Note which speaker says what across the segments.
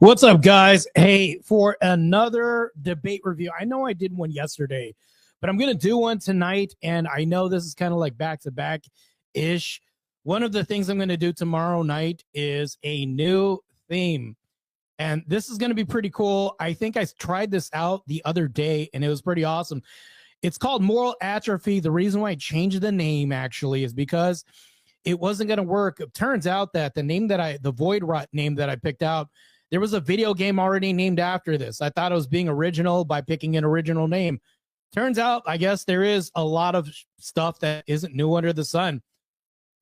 Speaker 1: What's up, guys? Hey, for another debate review. I know I did one yesterday, but I'm going to do one tonight. And I know this is kind of like back to back ish. One of the things I'm going to do tomorrow night is a new theme. And this is going to be pretty cool. I think I tried this out the other day and it was pretty awesome. It's called Moral Atrophy. The reason why I changed the name actually is because it wasn't going to work. It turns out that the Void Rot name that I picked out, there was a video game already named after this. I thought I was being original by picking an original name. Turns out, I guess there is a lot of stuff that isn't new under the sun.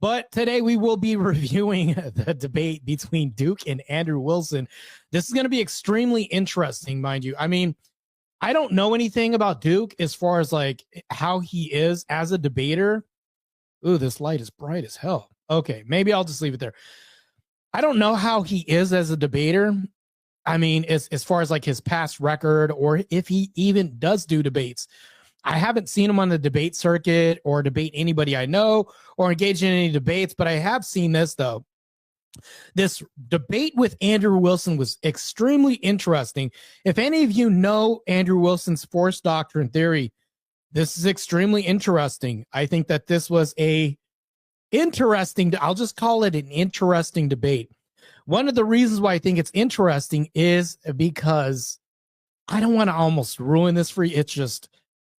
Speaker 1: But today we will be reviewing the debate between Duke and Andrew Wilson. This is going to be extremely interesting, mind you. I mean, I don't know anything about Duke as far as like how he is as a debater. Ooh, this light is bright as hell. Okay, maybe I'll just leave it there. I don't know how he is as a debater. I mean, as far as like his past record or if he even does do debates. I haven't seen him on the debate circuit or debate anybody I know or engage in any debates, but I have seen this, though. This debate with Andrew Wilson was extremely interesting. If any of you know Andrew Wilson's force doctrine theory, this is extremely interesting. I think that this was I'll just call it an interesting debate. One of the reasons why I think it's interesting is because I don't want to almost ruin this for you. It's just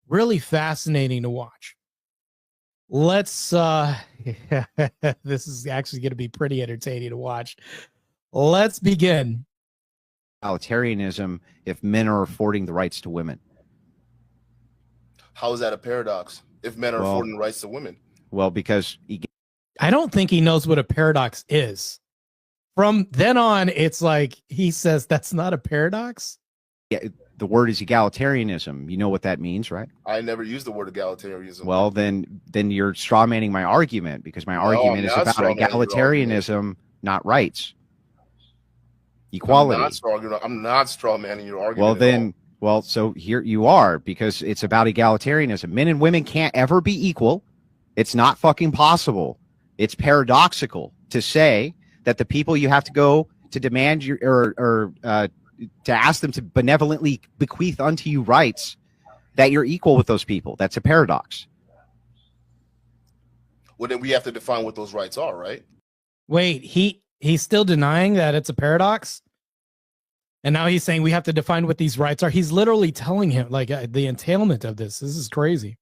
Speaker 1: really fascinating to watch. Let's this is actually going to be pretty entertaining to watch. Let's begin.
Speaker 2: Egalitarianism if men are affording the rights to women.
Speaker 3: How is that a paradox if men are affording the rights to women?
Speaker 2: Well, because
Speaker 1: I don't think he knows what a paradox is. From then on, it's like he says that's not a paradox.
Speaker 2: Yeah, the word is egalitarianism. You know what that means, right?
Speaker 3: I never used the word egalitarianism.
Speaker 2: Well, then you're strawmanning my argument because my argument is about egalitarianism, not rights. Equality.
Speaker 3: I'm not strawmanning your argument.
Speaker 2: So here you are, because it's about egalitarianism. Men and women can't ever be equal. It's not fucking possible. It's paradoxical to say that the people you have to go to demand to ask them to benevolently bequeath unto you rights, that you're equal with those people. That's a paradox.
Speaker 3: Well, then we have to define what those rights are, right?
Speaker 1: Wait, he's still denying that it's a paradox? And now he's saying we have to define what these rights are. He's literally telling him like the entailment of this. This is crazy.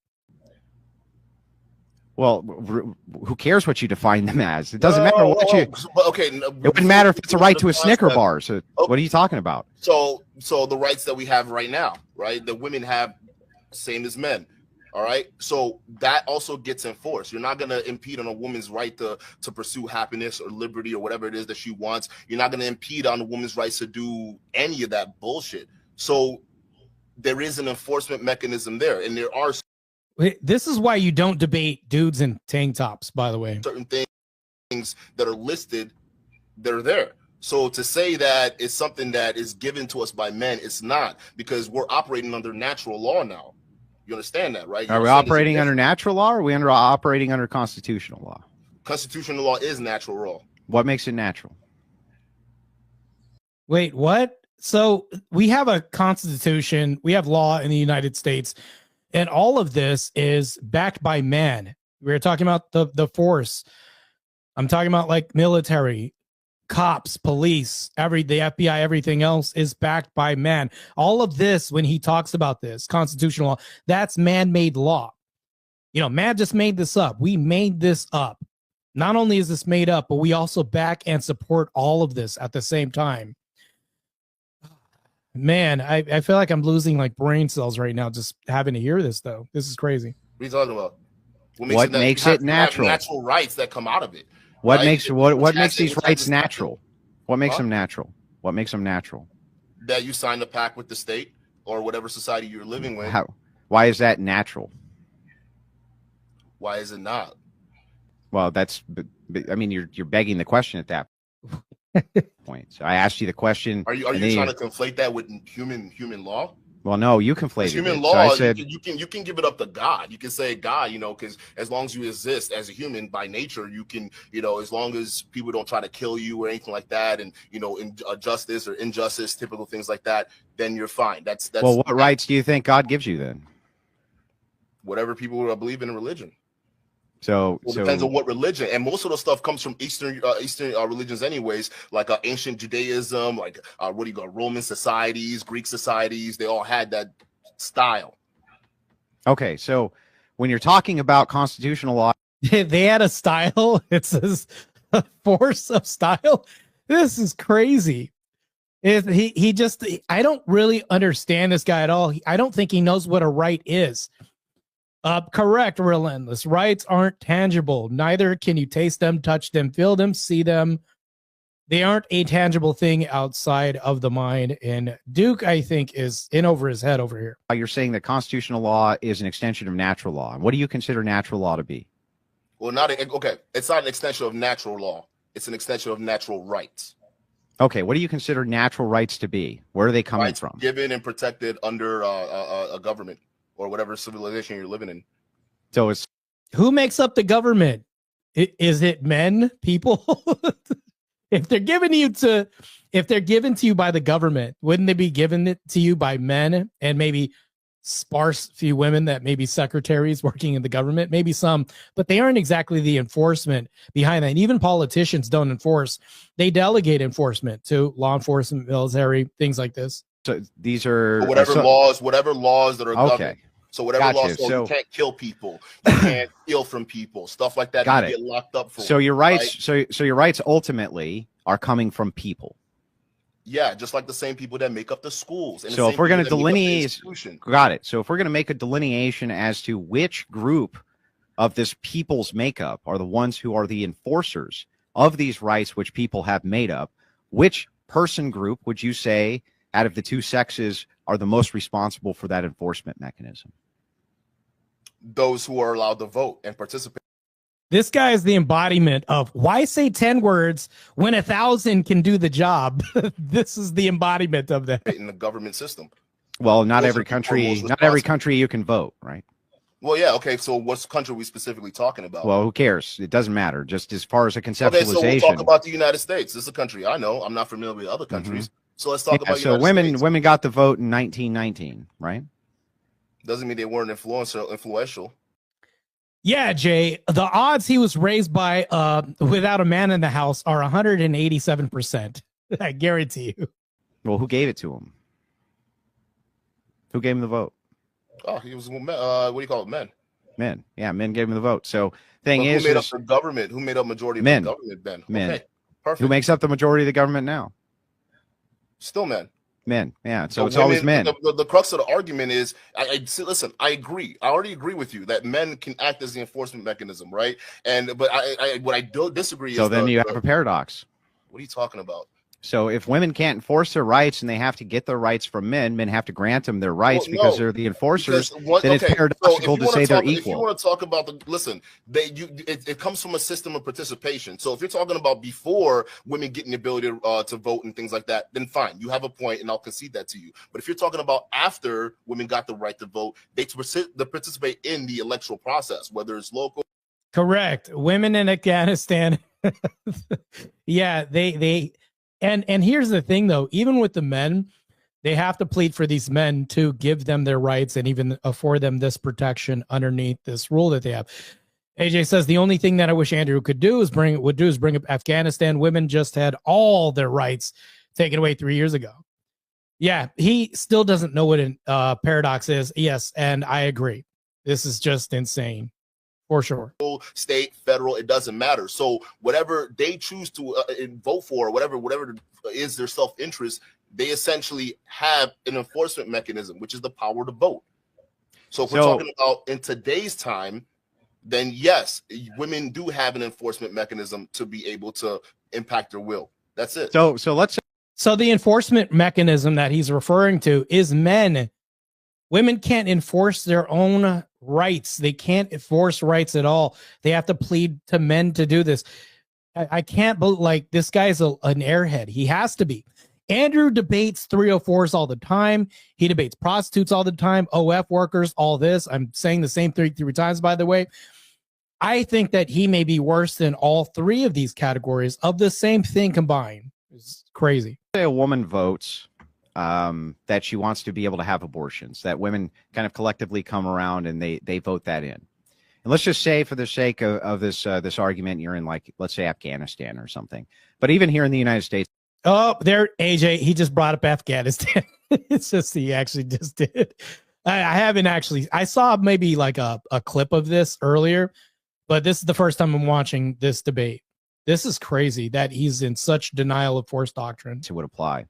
Speaker 2: Well, who cares what you define them as? It doesn't matter what you.
Speaker 3: Okay,
Speaker 2: it wouldn't matter if it's a right to a Snicker bar. So what are you talking about?
Speaker 3: So the rights that we have right now, right? The women have same as men. All right. So that also gets enforced. You're not going to impede on a woman's right to pursue happiness or liberty or whatever it is that she wants. You're not going to impede on a woman's rights to do any of that bullshit. So there is an enforcement mechanism there. And there are.
Speaker 1: This is why you don't debate dudes in tank tops, by the way.
Speaker 3: Certain things that are listed, they're there. So to say that it's something that is given to us by men, it's not, because we're operating under natural law now. You understand that, right?
Speaker 2: Are we operating under natural law, or are we operating under constitutional law?
Speaker 3: Constitutional law is natural law.
Speaker 2: What makes it natural?
Speaker 1: Wait, what? So we have a constitution, we have law in the United States, and all of this is backed by man. We're talking about the force. I'm talking about like military, cops, police, the FBI, everything else is backed by man. All of this, when he talks about this constitutional law, that's man-made law. You know, man just made this up. We made this up. Not only is this made up, but we also back and support all of this at the same time. Man, I feel like I'm losing like brain cells right now just having to hear this, though. This is crazy.
Speaker 3: What are you talking about?
Speaker 2: What makes it natural?
Speaker 3: Natural rights that come out of it.
Speaker 2: What makes these rights natural? What makes them natural? What makes them natural?
Speaker 3: That you sign a pact with the state or whatever society you're living with.
Speaker 2: Why is that natural?
Speaker 3: Why is it not?
Speaker 2: Well, I mean, you're begging the question at that point. So I asked you the question.
Speaker 3: Are you trying to conflate that with human law?
Speaker 2: Well, no, you
Speaker 3: It's
Speaker 2: conflated
Speaker 3: human
Speaker 2: it.
Speaker 3: law.
Speaker 2: So I said,
Speaker 3: you can give it up to God. You can say God, because as long as you exist as a human by nature, you can, as long as people don't try to kill you or anything like that, and in justice or injustice, typical things like that, then you're fine. That's
Speaker 2: well, what rights do you think God gives you then?
Speaker 3: whatever people believe in religion.
Speaker 2: So,
Speaker 3: It depends on what religion, and most of the stuff comes from Eastern religions, anyways. Like ancient Judaism, like Roman societies, Greek societies. They all had that style.
Speaker 2: Okay, so when you're talking about constitutional law,
Speaker 1: They had a style. It says a force of style. This is crazy. He just, I don't really understand this guy at all. I don't think he knows what a right is. Correct, Relentless. Rights aren't tangible. Neither can you taste them, touch them, feel them, see them. They aren't a tangible thing outside of the mind. And Duke, I think, is in over his head over here.
Speaker 2: you're saying that constitutional law is an extension of natural law. And what do you consider natural law to be?
Speaker 3: Well, it's not an extension of natural law. It's an extension of natural rights.
Speaker 2: Okay, what do you consider natural rights to be? Where are they coming
Speaker 3: Rights
Speaker 2: from?
Speaker 3: given and protected under a government or whatever civilization you're living in.
Speaker 2: So it's
Speaker 1: Who makes up the government? Is it men, people? If they're given to you by the government, wouldn't they be given it to you by men and maybe sparse few women that may be secretaries working in the government, maybe some, but they aren't exactly the enforcement behind that. And even politicians don't enforce. They delegate enforcement to law enforcement, military, things like this.
Speaker 2: so these are
Speaker 3: Whatever laws that are
Speaker 2: okay.
Speaker 3: governed. So whatever laws,
Speaker 2: So
Speaker 3: you can't kill people, you can't steal from people, stuff like that.
Speaker 2: Got
Speaker 3: you
Speaker 2: it.
Speaker 3: Get locked up for.
Speaker 2: So your rights,
Speaker 3: right?
Speaker 2: so your rights ultimately are coming from people.
Speaker 3: Yeah, just like the same people that make up the schools. And the
Speaker 2: So
Speaker 3: same
Speaker 2: if we're going to
Speaker 3: people that make up the
Speaker 2: delineate,
Speaker 3: institution.
Speaker 2: got it. So if we're going to make a delineation as to which group of this people's makeup are the ones who are the enforcers of these rights, which people have made up, which person group would you say out of the two sexes are the most responsible for that enforcement mechanism?
Speaker 3: Those who are allowed to vote and participate.
Speaker 1: This guy is the embodiment of why say 10 words when 1,000 can do the job. This is the embodiment of that.
Speaker 3: In the government system.
Speaker 2: Well, not
Speaker 3: Those
Speaker 2: every
Speaker 3: are people
Speaker 2: country,
Speaker 3: most
Speaker 2: not every
Speaker 3: responsible.
Speaker 2: country you can vote, right?
Speaker 3: Well, yeah, okay. So what's country we specifically talking about?
Speaker 2: Well, who cares? It doesn't matter. Just as far as a
Speaker 3: okay,
Speaker 2: conceptualization.
Speaker 3: so we'll talk about the United States. This is a country I know. I'm not familiar with other countries. So let's talk
Speaker 2: Yeah,
Speaker 3: about
Speaker 2: so
Speaker 3: United States.
Speaker 2: women got the vote in 1919, right?
Speaker 3: Doesn't mean they weren't influential.
Speaker 1: Yeah, Jay, the odds he was raised by without a man in the house are 187%. I guarantee you.
Speaker 2: Well, who gave it to him? Who gave him the vote?
Speaker 3: Oh, he was what do you call it? Men.
Speaker 2: Men. Yeah, men gave him the vote. So thing
Speaker 3: But
Speaker 2: is,
Speaker 3: who made up the government? Who made up majority of
Speaker 2: Men.
Speaker 3: the government? Ben.
Speaker 2: Men.
Speaker 3: Okay, perfect.
Speaker 2: who makes up the majority of the government now?
Speaker 3: Still men.
Speaker 2: Men. Yeah. So
Speaker 3: But
Speaker 2: it's always men.
Speaker 3: The crux of the argument is, listen. I agree. I already agree with you that men can act as the enforcement mechanism, right? But what I don't disagree
Speaker 2: So
Speaker 3: is
Speaker 2: then you have a paradox.
Speaker 3: what are you talking about?
Speaker 2: So if women can't enforce their rights and they have to get their rights from men, men have to grant them their rights
Speaker 3: Well,
Speaker 2: because
Speaker 3: no,
Speaker 2: they're the enforcers.
Speaker 3: Because
Speaker 2: then it's paradoxical to say they're
Speaker 3: If you
Speaker 2: equal.
Speaker 3: want to talk about it comes from a system of participation. So if you're talking about before women getting the ability to vote and things like that, then fine, you have a point, and I'll concede that to you. But if you're talking about after women got the right to vote, they participate in the electoral process, whether it's local.
Speaker 1: Correct. Women in Afghanistan. Yeah, they and here's the thing though, even with the men, they have to plead for these men to give them their rights and even afford them this protection underneath this rule that they have. AJ says the only thing that I wish Andrew could do is bring up Afghanistan. Women just had all their rights taken away 3 years ago. Yeah, he still doesn't know what a paradox is. Yes, and I agree. This is just insane. For sure.
Speaker 3: State, federal, it doesn't matter. So whatever they choose to vote for, whatever is their self-interest, they essentially have an enforcement mechanism, which is the power to vote. So if we're talking about in today's time, then yes, women do have an enforcement mechanism to be able to impact their will. That's it.
Speaker 2: So let's say.
Speaker 1: So the enforcement mechanism that he's referring to is men. Women can't enforce their own rights. They can't enforce rights at all. They have to plead to men to do this. I can't believe, like, this guy's an airhead. He has to be. Andrew debates 304s all the time. He debates prostitutes all the time, OF workers, all this. I'm saying the same three times, by the way. I think that he may be worse than all three of these categories of the same thing combined. It's crazy.
Speaker 2: Say a woman votes that she wants to be able to have abortions, that women kind of collectively come around and they vote that in. And let's just say, for the sake of this this argument, you're in, like, let's say Afghanistan or something. But even here in the United States.
Speaker 1: Oh, there, AJ, he just brought up Afghanistan. It's just, he actually just did. I haven't actually, I saw maybe like a clip of this earlier, but this is the first time I'm watching this debate. This is crazy that he's in such denial of force doctrine.
Speaker 2: It would apply.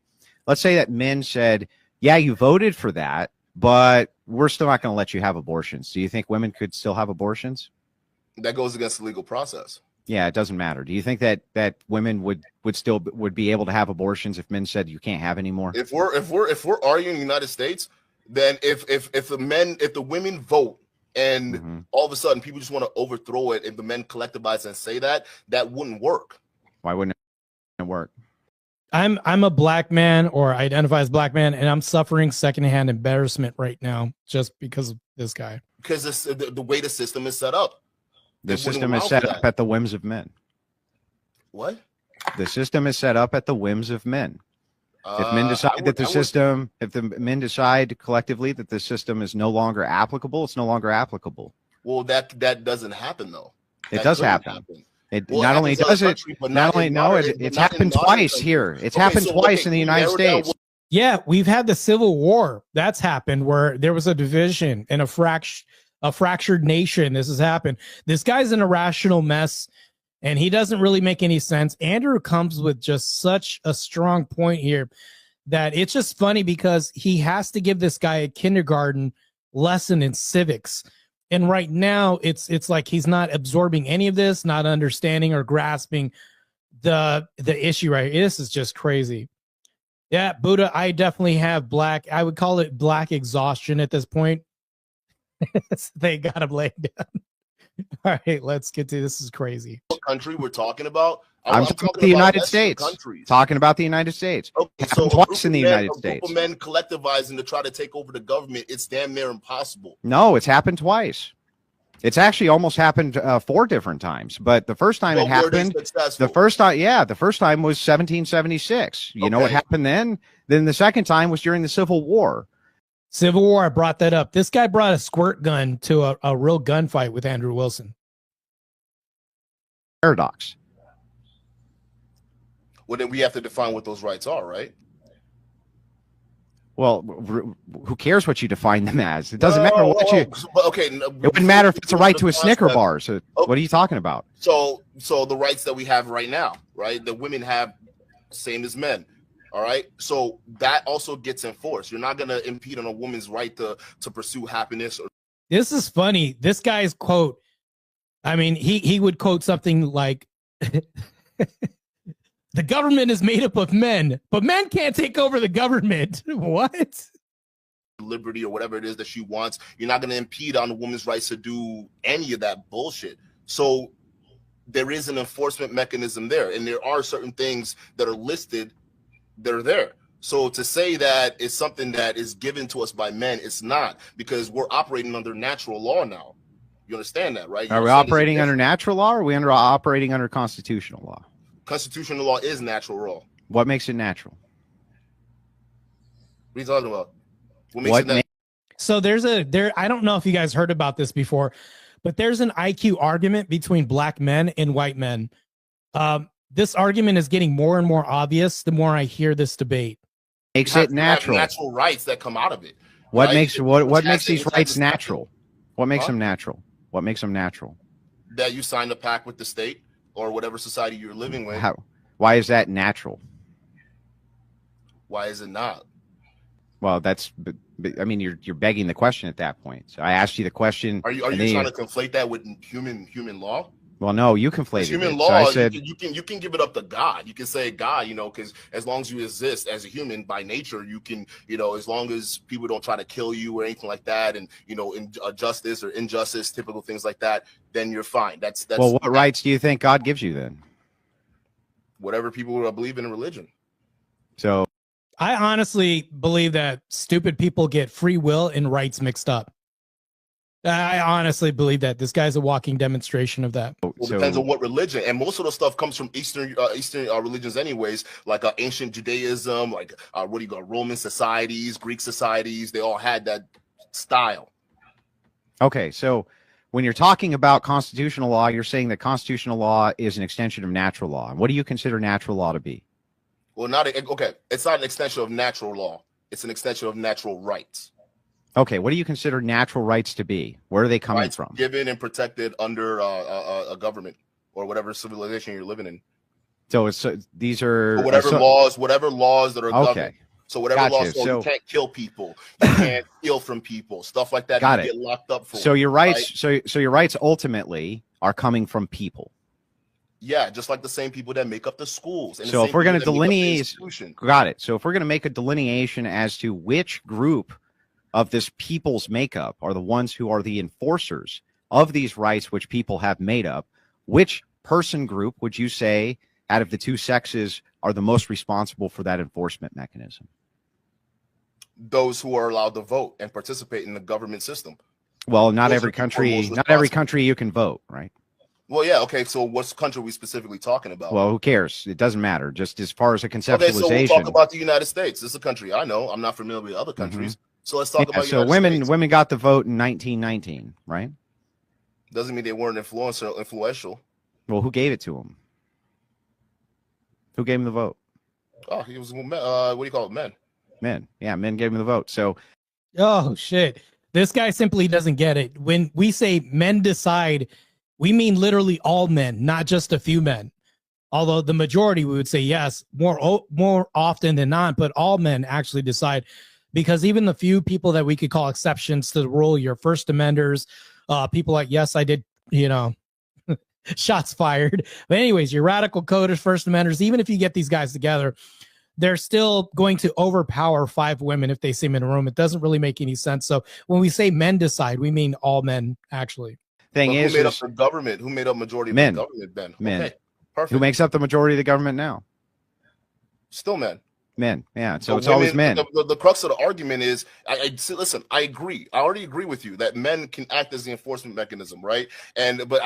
Speaker 2: Let's say that men said, yeah, you voted for that, but we're still not going to let you have abortions. Do you think women could still have abortions?
Speaker 3: That goes against the legal process.
Speaker 2: Yeah, it doesn't matter. Do you think that women would still be able to have abortions if men said you can't have any more?
Speaker 3: If we're arguing in the United States, then if the women vote and all of a sudden people just want to overthrow it, if the men collectivize and say that wouldn't work.
Speaker 2: Why wouldn't it work?
Speaker 1: I'm a black man, or identify as black man, and I'm suffering secondhand embarrassment right now just because of this guy.
Speaker 3: Because the way the system is set up.
Speaker 2: The system is set up at the whims of men.
Speaker 3: What?
Speaker 2: The system is set up at the whims of men. If men decide if the men decide collectively that the system is no longer applicable, it's no longer applicable.
Speaker 3: Well, that doesn't happen though.
Speaker 2: It does happen. It not only does it, not only no, it's happened twice here. It's happened twice in the United States.
Speaker 1: Yeah, we've had the Civil War. That's happened where there was a division and a fractured nation. This has happened. This guy's an irrational mess, and he doesn't really make any sense. Andrew comes with just such a strong point here that it's just funny because he has to give this guy a kindergarten lesson in civics. And right now it's like he's not absorbing any of this, not understanding or grasping the issue right here. This is just crazy. Yeah, Buddha, I definitely have I would call it black exhaustion at this point. They got him laid down. All right, let's get to this. Is crazy.
Speaker 3: What country we're talking about?
Speaker 2: I'm talking about the United States. Talking about the United States.
Speaker 3: Okay, so
Speaker 2: twice in the United States.
Speaker 3: Group of men collectivizing to try to take over the government. It's damn near impossible.
Speaker 2: No, it's happened twice. It's actually almost happened 4 different times. But the first time it happened, the first time was 1776. You know what happened then? Then the second time was during the Civil War.
Speaker 1: Civil War, I brought that up. This guy brought a squirt gun to a real gunfight with Andrew Wilson.
Speaker 2: Paradox.
Speaker 3: Well, then we have to define what those rights are, right?
Speaker 2: Well, who cares what you define them as? It doesn't matter what you.
Speaker 3: Okay,
Speaker 2: it wouldn't matter if it's a right to a Snicker bar. So what are you talking about?
Speaker 3: So the rights that we have right now, right? The women have same as men. All right. So that also gets enforced. You're not going to impede on a woman's right to pursue happiness.
Speaker 1: This is funny. This guy's quote. I mean, he would quote something like, the government is made up of men, but men can't take over the government. What?
Speaker 3: Liberty or whatever it is that she wants. You're not going to impede on a woman's rights to do any of that bullshit. So there is an enforcement mechanism there. And there are certain things that are listed. They're there. So to say that it's something that is given to us by men, it's not, because we're operating under natural law now. You understand that, right?
Speaker 2: Are we operating under natural law, or are we operating under constitutional law?
Speaker 3: Constitutional law is natural law.
Speaker 2: What makes it natural?
Speaker 3: What are you talking about? What makes it natural?
Speaker 1: So I don't know if you guys heard about this before, but there's an IQ argument between black men and white men. This argument is getting more and more obvious the more I hear this debate.
Speaker 2: Makes it natural.
Speaker 3: Natural rights that come out of it.
Speaker 2: What
Speaker 3: right?
Speaker 2: makes these rights natural? What makes them natural? What makes them natural?
Speaker 3: That you signed a pact with the state or whatever society you're living with.
Speaker 2: Why is that natural?
Speaker 3: Why is it not?
Speaker 2: Well, I mean, you're begging the question at that point. So I asked you the question.
Speaker 3: Are you trying to conflate that with human law?
Speaker 2: Well, no, you conflated
Speaker 3: human
Speaker 2: it.
Speaker 3: law.
Speaker 2: So I said,
Speaker 3: you can give it up to God. You can say God, because as long as you exist as a human by nature, you can, as long as people don't try to kill you or anything like that, and in justice or injustice, typical things like that, then you're fine. That's
Speaker 2: well. What rights do you think God gives you then?
Speaker 3: Whatever people believe in religion.
Speaker 2: So
Speaker 1: I honestly believe that stupid people get free will and rights mixed up. I honestly believe that this guy's a walking demonstration of that.
Speaker 3: Well, depends on what religion, and most of the stuff comes from Eastern religions, anyways. Like ancient Judaism, like what do you got? Roman societies, Greek societies, they all had that style.
Speaker 2: Okay, so when you're talking about constitutional law, you're saying that constitutional law is an extension of natural law. And what do you consider natural law to be?
Speaker 3: Well, it's not an extension of natural law. It's an extension of natural rights.
Speaker 2: Okay, what do you consider natural rights to be? Where are they coming
Speaker 3: Rights
Speaker 2: from?
Speaker 3: given and protected under a government or whatever civilization you're living in.
Speaker 2: So it's these are
Speaker 3: Or whatever laws that are
Speaker 2: okay.
Speaker 3: governed. So whatever
Speaker 2: Gotcha.
Speaker 3: laws,
Speaker 2: So
Speaker 3: you can't kill people, you can't steal from people, stuff like that.
Speaker 2: Got
Speaker 3: you
Speaker 2: it.
Speaker 3: get locked up for.
Speaker 2: So your rights, right? so your rights ultimately are coming from people.
Speaker 3: Yeah, just like the same people that make up the schools. And
Speaker 2: So if we're going to delineate,
Speaker 3: got
Speaker 2: it. So if we're going to make a delineation as to which group of this people's makeup are the ones who are the enforcers of these rights which people have made up, which person group would you say out of the two sexes are the most responsible for that enforcement mechanism?
Speaker 3: Those who are allowed to vote and participate in the government system.
Speaker 2: Well, not every country you can vote, right?
Speaker 3: Well, yeah, okay. So what country are we specifically talking about?
Speaker 2: Well, who cares? It doesn't matter. Just as far as a conceptualization.
Speaker 3: Okay, so we'll talk about the United States. This is a country I know. I'm not familiar with other countries. So let's talk about.
Speaker 2: So women got the vote in 1919, right?
Speaker 3: Doesn't mean they weren't influential.
Speaker 2: Well, who gave it to them? Who gave them the vote?
Speaker 3: Oh, he was what do you call it? Men.
Speaker 2: Men. Yeah, men gave him the vote. So,
Speaker 1: oh shit, this guy simply doesn't get it. When we say men decide, we mean literally all men, not just a few men. Although the majority, we would say yes, more often than not, but all men actually decide. Because even the few people that we could call exceptions to the rule, your First Amenders, people like, yes, I did, shots fired. But anyways, your radical coders, First Amenders, even if you get these guys together, they're still going to overpower 5 women if they see them in a room. It doesn't really make any sense. So when we say men decide, we mean all men, actually.
Speaker 3: Who made up the government? Who made up majority of
Speaker 2: men.
Speaker 3: The government, Ben?
Speaker 2: Men.
Speaker 3: Okay, perfect.
Speaker 2: Who makes up the majority of the government now?
Speaker 3: Still men.
Speaker 2: Men, yeah. So it's
Speaker 3: women,
Speaker 2: always men.
Speaker 3: The crux of the argument is, listen. I agree. I already agree with you that men can act as the enforcement mechanism, right? But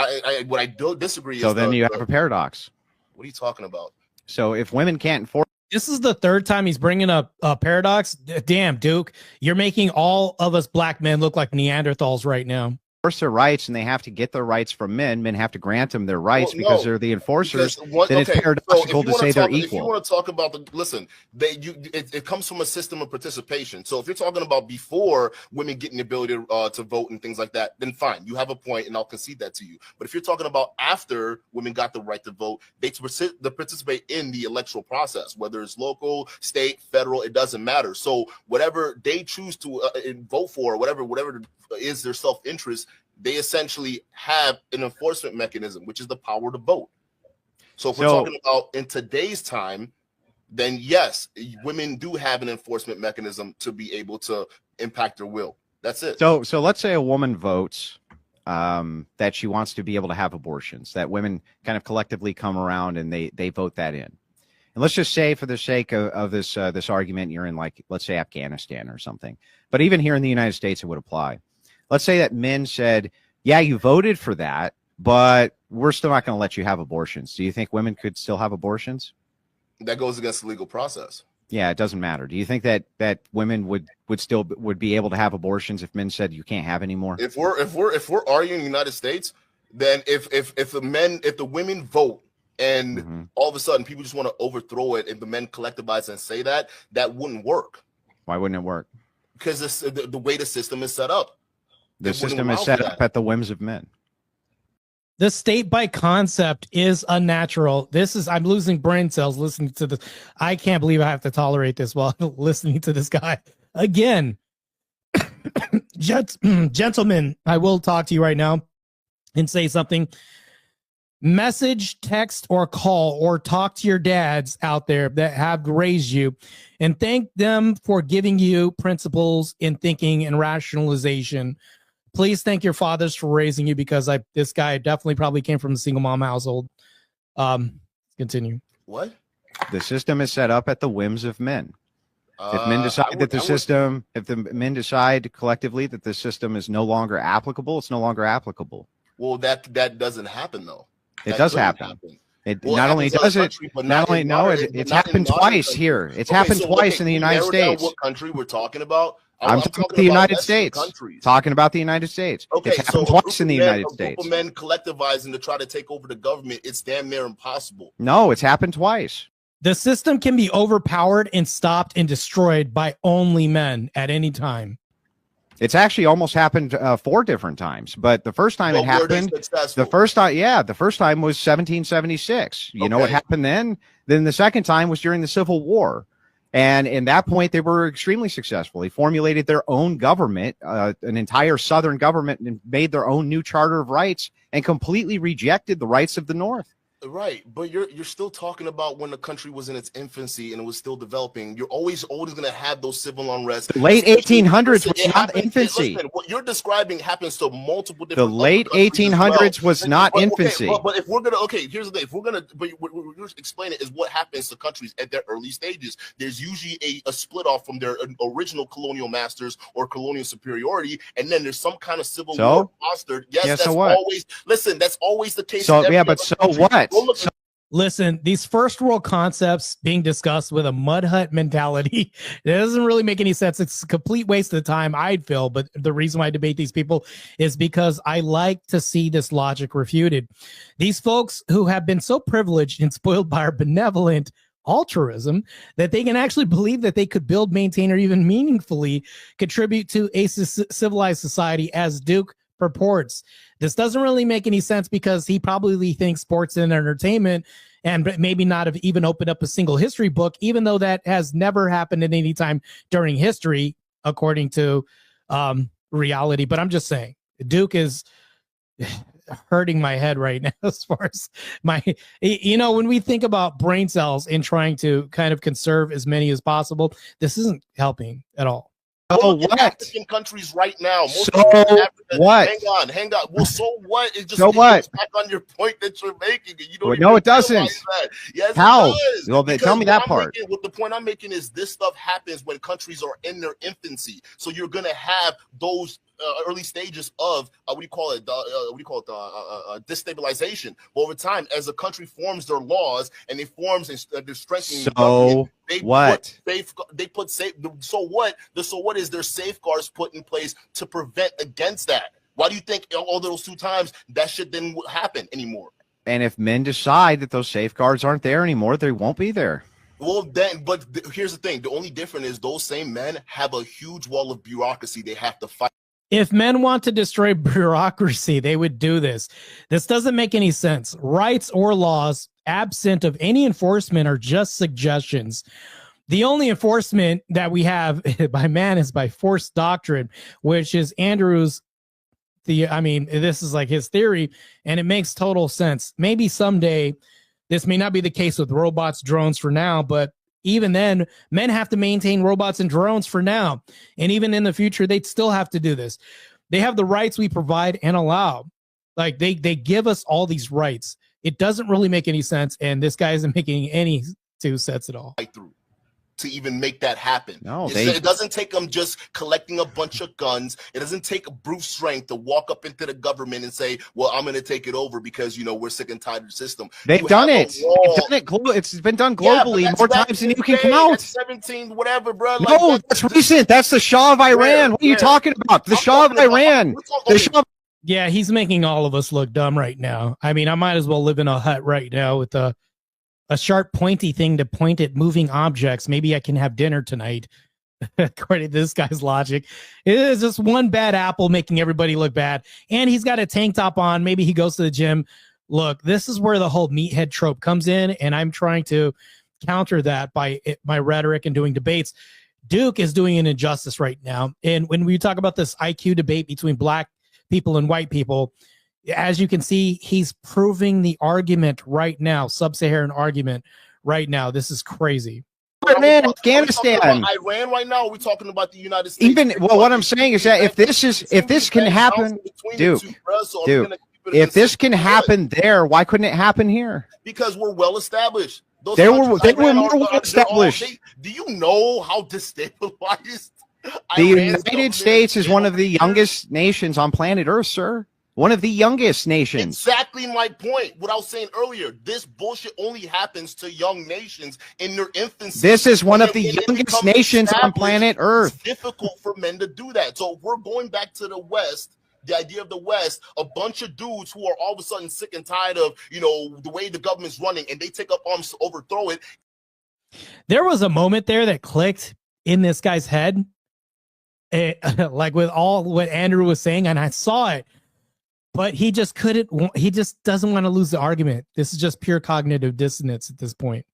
Speaker 3: what I don't disagree.
Speaker 2: So then you have a paradox.
Speaker 3: What are you talking about?
Speaker 2: So if women can't enforce,
Speaker 1: this is the third time he's bringing up a paradox. Damn, Duke, you're making all of us black men look like Neanderthals right now.
Speaker 2: Their rights, and they have to get their rights from men. Men have to grant them their rights because they're the enforcers. Then it's paradoxical to say they're equal.
Speaker 3: If you want to talk about it comes from a system of participation. So if you're talking about before women getting the ability to vote and things like that, then fine, you have a point, and I'll concede that to you. But if you're talking about after women got the right to vote, they participate in the electoral process, whether it's local, state, federal, it doesn't matter. So whatever they choose to vote for, whatever is their self-interest, they essentially have an enforcement mechanism, which is the power to vote. So if we're talking about in today's time, then yes, women do have an enforcement mechanism to be able to impact their will. That's it.
Speaker 2: So let's say a woman votes that she wants to be able to have abortions, that women kind of collectively come around and they vote that in. And let's just say, for the sake of this argument, you're in, like, let's say Afghanistan or something. But even here in the United States, it would apply. Let's say that men said, yeah, you voted for that, but we're still not going to let you have abortions. Do you think women could still have abortions?
Speaker 3: That goes against the legal process.
Speaker 2: Yeah, it doesn't matter. Do you think that women would still be able to have abortions if men said you can't have any more?
Speaker 3: If we're arguing in the United States, then if the women vote and all of a sudden people just want to overthrow it, if the men collectivize and say that wouldn't work.
Speaker 2: Why wouldn't it work?
Speaker 3: Because the way the system is set up.
Speaker 2: The system is set up at the whims of men.
Speaker 1: The state by concept is unnatural. I'm losing brain cells listening to this. I can't believe I have to tolerate this while listening to this guy again. Gentlemen, I will talk to you right now and say something. Message, text, or call, or talk to your dads out there that have raised you and thank them for giving you principles in thinking and rationalization. Please thank your fathers for raising you, because this guy definitely probably came from a single mom household. Continue.
Speaker 3: What?
Speaker 2: The system is set up at the whims of men. If men decide
Speaker 3: I
Speaker 2: that the
Speaker 3: would-
Speaker 2: system, if the men decide collectively that the system is no longer applicable, it's no longer applicable.
Speaker 3: Well, that doesn't happen though.
Speaker 2: It
Speaker 3: That
Speaker 2: does
Speaker 3: doesn't
Speaker 2: happen. It
Speaker 3: Well,
Speaker 2: not only
Speaker 3: happens in
Speaker 2: does
Speaker 3: other
Speaker 2: it,
Speaker 3: countries, but
Speaker 2: not only
Speaker 3: in
Speaker 2: no,
Speaker 3: modern-
Speaker 2: it's
Speaker 3: not in
Speaker 2: happened
Speaker 3: modern
Speaker 2: twice
Speaker 3: countries.
Speaker 2: here. It's
Speaker 3: Okay,
Speaker 2: happened
Speaker 3: so,
Speaker 2: twice
Speaker 3: okay,
Speaker 2: in the
Speaker 3: can you
Speaker 2: United
Speaker 3: narrow down
Speaker 2: States.
Speaker 3: What country we're talking about?
Speaker 2: I'm talking about the United
Speaker 3: Western
Speaker 2: States.
Speaker 3: countries.
Speaker 2: Talking about the United States.
Speaker 3: Okay,
Speaker 2: It's
Speaker 3: so
Speaker 2: happened
Speaker 3: a
Speaker 2: twice in the
Speaker 3: group of men-
Speaker 2: United
Speaker 3: a group
Speaker 2: States.
Speaker 3: of men collectivizing to try to take over the government, it's damn near impossible.
Speaker 2: No, it's happened twice.
Speaker 1: The system can be overpowered and stopped and destroyed by only men at any time.
Speaker 2: It's actually almost happened 4 different times, but the first time it
Speaker 3: But were they
Speaker 2: happened,
Speaker 3: successful?
Speaker 2: the first time was 1776. You know what
Speaker 3: Okay.
Speaker 2: happened then? Then the second time was during the Civil War. And in that point, they were extremely successful. They formulated their own government, an entire Southern government, and made their own new Charter of Rights and completely rejected the rights of the North.
Speaker 3: Right, but you're still talking about when the country was in its infancy and it was still developing. You're always going to have those civil unrest.
Speaker 2: The late 1800s was
Speaker 3: It
Speaker 2: not
Speaker 3: happens-
Speaker 2: infancy.
Speaker 3: Listen, what you're describing happens to multiple
Speaker 2: The
Speaker 3: different.
Speaker 2: late
Speaker 3: other countries as well.
Speaker 2: 1800s was not
Speaker 3: But, okay,
Speaker 2: infancy.
Speaker 3: but if we're gonna, okay, here's the thing. If we're gonna, but what you're explaining is what happens to countries at their early stages. There's usually a split off from their original colonial masters or colonial superiority, and then there's some kind of civil
Speaker 2: So?
Speaker 3: war fostered. Yes,
Speaker 2: Yeah, so
Speaker 3: that's
Speaker 2: what?
Speaker 3: always. Listen, that's always the case.
Speaker 2: So,
Speaker 3: in every
Speaker 2: yeah, but
Speaker 3: other
Speaker 2: so
Speaker 3: country.
Speaker 2: what?
Speaker 3: Go look-
Speaker 2: So-
Speaker 1: Listen, these first world concepts being discussed with a mud hut mentality, it doesn't really make any sense. It's a complete waste of time, I'd feel. But the reason why I debate these people is because I like to see this logic refuted. These folks who have been so privileged and spoiled by our benevolent altruism that they can actually believe that they could build, maintain, or even meaningfully contribute to a civilized society, as Duke purports. This doesn't really make any sense because he probably thinks sports and entertainment and maybe not have even opened up a single history book, even though that has never happened at any time during history, according to reality. But I'm just saying, Duke is hurting my head right now as far as my, when we think about brain cells and trying to kind of conserve as many as possible, this isn't helping at all.
Speaker 2: So
Speaker 3: Look at
Speaker 2: what?
Speaker 3: African countries right now. Most
Speaker 2: So
Speaker 3: people in Africa-
Speaker 2: what?
Speaker 3: Hang on. Well, so what? It just
Speaker 2: So
Speaker 3: it
Speaker 2: what?
Speaker 3: goes back on your point that you're making. And you don't
Speaker 2: Well,
Speaker 3: even
Speaker 2: no, it
Speaker 3: realize
Speaker 2: doesn't.
Speaker 3: that. Yes,
Speaker 2: How?
Speaker 3: it does.
Speaker 2: Well, then
Speaker 3: Because
Speaker 2: tell me that
Speaker 3: what I'm
Speaker 2: part.
Speaker 3: making- what the point I'm making is this stuff happens when countries are in their infancy. So you're gonna have those early stages of destabilization. But over time, as a country forms their laws and they forms and they're strengthening the government,
Speaker 2: So what?
Speaker 3: they put safe. So what? The so what is there safeguards put in place to prevent against that? Why do you think all those 2 times that shit didn't happen anymore?
Speaker 2: And if men decide that those safeguards aren't there anymore, they won't be there.
Speaker 3: Well, then, but here's the thing: the only difference is those same men have a huge wall of bureaucracy they have to fight.
Speaker 1: If men want to destroy bureaucracy, they would do this. This doesn't make any sense. Rights or laws, absent of any enforcement, are just suggestions. The only enforcement that we have by man is by force doctrine, which is Andrew's. This is like his theory, and it makes total sense. Maybe someday this may not be the case with robots, drones for now, but even then, men have to maintain robots and drones for now. And even in the future, they'd still have to do this. They have the rights we provide and allow. Like they give us all these rights. It doesn't really make any sense. And this guy isn't making any 2 cents at all.
Speaker 3: Through to even make that happen.
Speaker 2: No,
Speaker 3: it doesn't take them just collecting a bunch of guns. It doesn't take brute strength to walk up into the government and say, well, I'm going to take it over because, we're sick and tired of the system.
Speaker 2: They've done it. It's been done globally more times than you can count.
Speaker 3: 17, whatever, bro.
Speaker 2: No, that's recent. That's the Shah of Iran. What are you talking about? The Shah of Iran. The Shah.
Speaker 1: Yeah, he's making all of us look dumb right now. I might as well live in a hut right now with a sharp, pointy thing to point at moving objects. Maybe I can have dinner tonight. According to this guy's logic, it is just one bad apple making everybody look bad. And he's got a tank top on. Maybe he goes to the gym. Look, this is where the whole meathead trope comes in. And I'm trying to counter that by my rhetoric and doing debates. Duke is doing an injustice right now. And when we talk about this IQ debate between black people and white people, as you can see, he's proving the argument right now, sub-Saharan argument right now. This is crazy.
Speaker 2: Iran, Afghanistan.
Speaker 3: Iran right now. Or are we talking about the United States?
Speaker 2: Even what I'm saying is that if this can happen, Duke, if this can happen there, why couldn't it happen here?
Speaker 3: Because we're well established. Those
Speaker 2: They
Speaker 3: countries
Speaker 2: were
Speaker 3: Iran
Speaker 2: more well established.
Speaker 3: do you know how destabilized
Speaker 2: The
Speaker 3: Iran's government
Speaker 2: United States is one of the
Speaker 3: here?
Speaker 2: youngest nations on planet Earth, sir. One of the youngest nations.
Speaker 3: Exactly my point. What I was saying earlier, this bullshit only happens to young nations in their infancy.
Speaker 2: This is one of the
Speaker 3: When they
Speaker 2: youngest
Speaker 3: become
Speaker 2: nations on
Speaker 3: established,
Speaker 2: planet Earth.
Speaker 3: It's difficult for men to do that. So if we're going back to the West. The idea of the West, a bunch of dudes who are all of a sudden sick and tired of, the way the government's running, and they take up arms to overthrow it.
Speaker 1: There was a moment there that clicked in this guy's head, like with all what Andrew was saying, and I saw it, but he just couldn't. He just doesn't want to lose the argument. This is just pure cognitive dissonance at this point.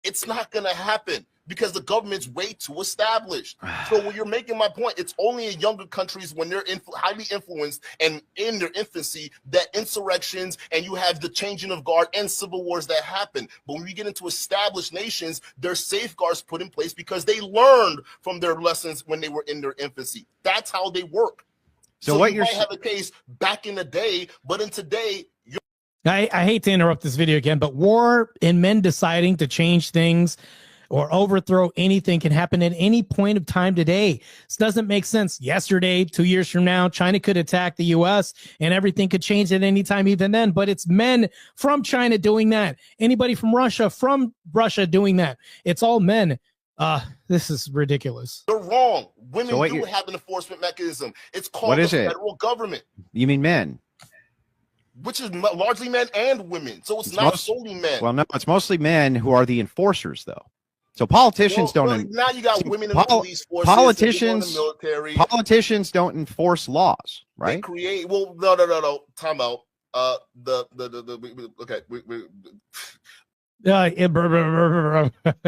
Speaker 3: It's not going to happen because the government's way too established. So when you're making my point, it's only in younger countries when they're highly influenced and in their infancy that insurrections and you have the changing of guard and civil wars that happen. But when we get into established nations, there's safeguards put in place because they learned from their lessons when they were in their infancy. That's how they work.
Speaker 2: So what
Speaker 3: you might have a case back in the day, but in today,
Speaker 1: I hate to interrupt this video again, but war and men deciding to change things or overthrow anything can happen at any point of time today. This doesn't make sense. Yesterday, 2 years from now, China could attack the U.S. and everything could change at any time even then, but it's men from China doing that. Anybody from Russia doing that. It's all men. This is ridiculous.
Speaker 3: They're wrong. Women do have an enforcement mechanism. It's called the federal government.
Speaker 2: You mean men?
Speaker 3: Which is largely men and women. So it's not solely men.
Speaker 2: Well, no, it's mostly men who are the enforcers, though. So politicians don't.
Speaker 3: Now you got women in the police forces.
Speaker 2: Politicians,
Speaker 3: in the military.
Speaker 2: Politicians don't enforce laws, right?
Speaker 3: They create. Well, no. Time out. Okay.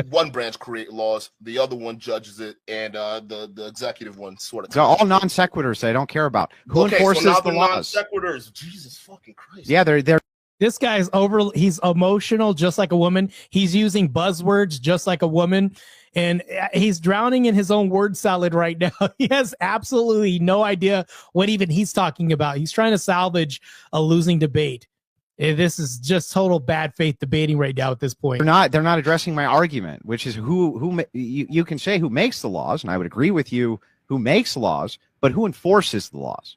Speaker 3: One branch create laws, the other one judges it, and the executive one sort of.
Speaker 2: So all non sequiturs they don't care about. Who enforces the laws?
Speaker 3: Non sequiturs. Jesus fucking Christ.
Speaker 2: Yeah, they're.
Speaker 1: This guy's he's emotional just like a woman. He's using buzzwords just like a woman. And he's drowning in his own word salad right now. He has absolutely no idea what even he's talking about. He's trying to salvage a losing debate. This is just total bad faith debating right now at this point.
Speaker 2: They're not addressing my argument, which is you can say who makes the laws, and I would agree with you who makes laws, but who enforces the laws?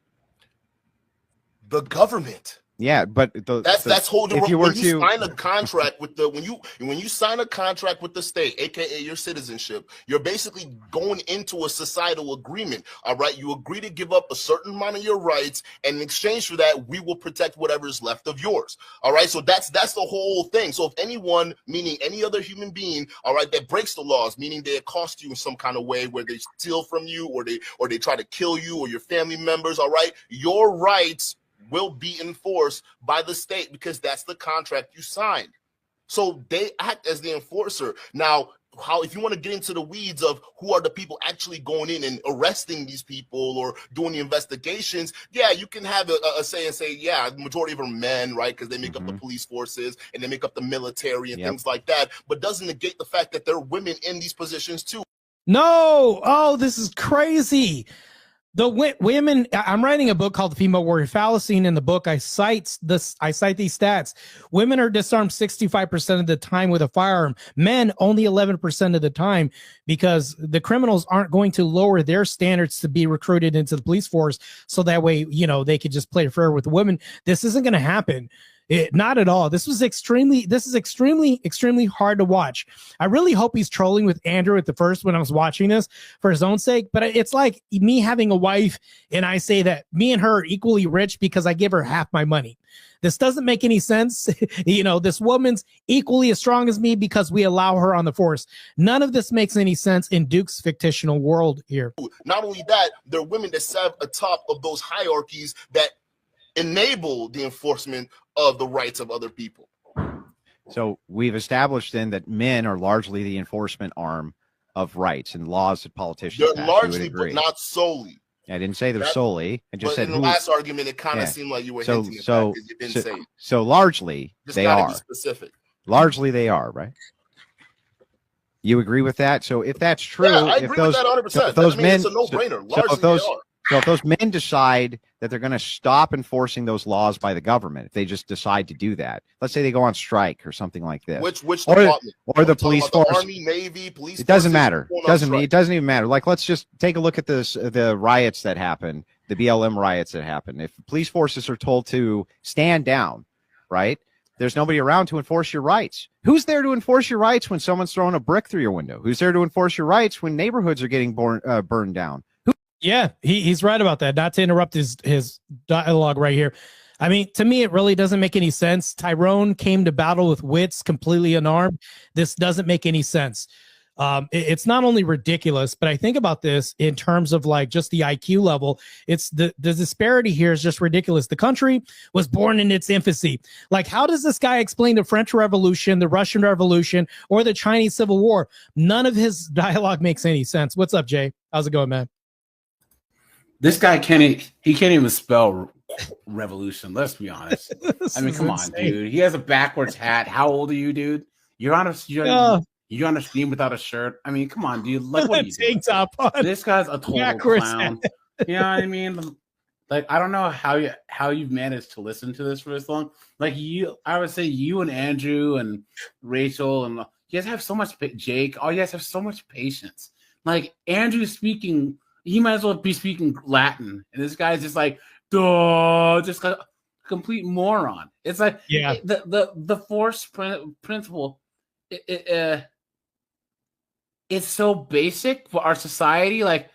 Speaker 3: The government.
Speaker 2: Yeah, but
Speaker 3: that's holding. When you sign a contract with when you sign a contract with the state, aka your citizenship, you're basically going into a societal agreement. All right, you agree to give up a certain amount of your rights, and in exchange for that, we will protect whatever is left of yours. All right, so that's the whole thing. So if anyone, meaning any other human being, all right, that breaks the laws, meaning they accost you in some kind of way, where they steal from you, or they try to kill you or your family members, all right, your rights will be enforced by the state because that's the contract you signed. So they act as the enforcer. Now, if you want to get into the weeds of who are the people actually going in and arresting these people or doing the investigations, yeah, you can have a say and say, yeah, the majority of them are men, right? Because they make up the police forces and they make up the military and things like that. But doesn't negate the fact that there are women in these positions too.
Speaker 1: No. Oh, this is crazy. The women, I'm writing a book called The Female Warrior Fallacy, and in the book I cite these stats. Women are disarmed 65% of the time with a firearm. Men only 11% of the time, because the criminals aren't going to lower their standards to be recruited into the police force, so that way, they could just play fair with the women. This isn't going to happen. Not at all. This is extremely hard to watch. I really hope he's trolling with Andrew at the first when I was watching this for his own sake, but it's like me having a wife and I say that me and her are equally rich because I give her half my money. This doesn't make any sense. This woman's equally as strong as me because we allow her on the force. None of this makes any sense in Duke's fictional world here.
Speaker 3: Not only that, there are women that serve atop of those hierarchies that enable the enforcement of the rights of other people.
Speaker 2: So we've established then that men are largely the enforcement arm of rights and laws that politicians
Speaker 3: They're largely, but not solely.
Speaker 2: I didn't say they're solely. I just said
Speaker 3: in the last argument, it kind of seemed like you were hinting at that because you didn't say it.
Speaker 2: So largely they are.
Speaker 3: Be specific.
Speaker 2: Largely they are, right? You agree with that? So if that's true,
Speaker 3: yeah, I agree with that 100%.
Speaker 2: If those men,
Speaker 3: it's a no-brainer. Largely they are.
Speaker 2: So if those men decide that they're going to stop enforcing those laws by the government, if they just decide to do that, let's say they go on strike or something like this,
Speaker 3: Which department?
Speaker 2: or the police force,
Speaker 3: the Army, Navy, police.
Speaker 2: it doesn't matter. It doesn't even matter. Like, let's just take a look at the riots that happened, the BLM riots that happened. If police forces are told to stand down, right? There's nobody around to enforce your rights. Who's there to enforce your rights when someone's throwing a brick through your window? Who's there to enforce your rights when neighborhoods are getting burned down?
Speaker 1: Yeah, he's right about that. Not to interrupt his dialogue right here. I mean, to me, it really doesn't make any sense. Tyrone came to battle with wits, completely unarmed. This doesn't make any sense. It's not only ridiculous, but I think about this in terms of like just the IQ level. It's the disparity here is just ridiculous. The country was born in its infancy. Like, how does this guy explain the French Revolution, the Russian Revolution, or the Chinese Civil War? None of his dialogue makes any sense. What's up, Jay? How's it going, man?
Speaker 4: This guy can't even spell revolution. Let's be honest. I mean, come on, dude. He has a backwards hat. How old are you, dude? You're on a stream without a shirt. I mean, come on, dude. Like, what are you doing?
Speaker 1: Top on.
Speaker 4: This guy's a total clown. You know what I mean? Like, I don't know how you've managed to listen to this for this long. Like, I would say you and Andrew and Rachel and you guys have so much. Jake, oh, you guys have so much patience. Like, Andrew's speaking. He might as well be speaking Latin, and this guy's just like, duh, just a complete moron. It's like,
Speaker 1: yeah,
Speaker 4: the force principle. It's so basic for our society. Like,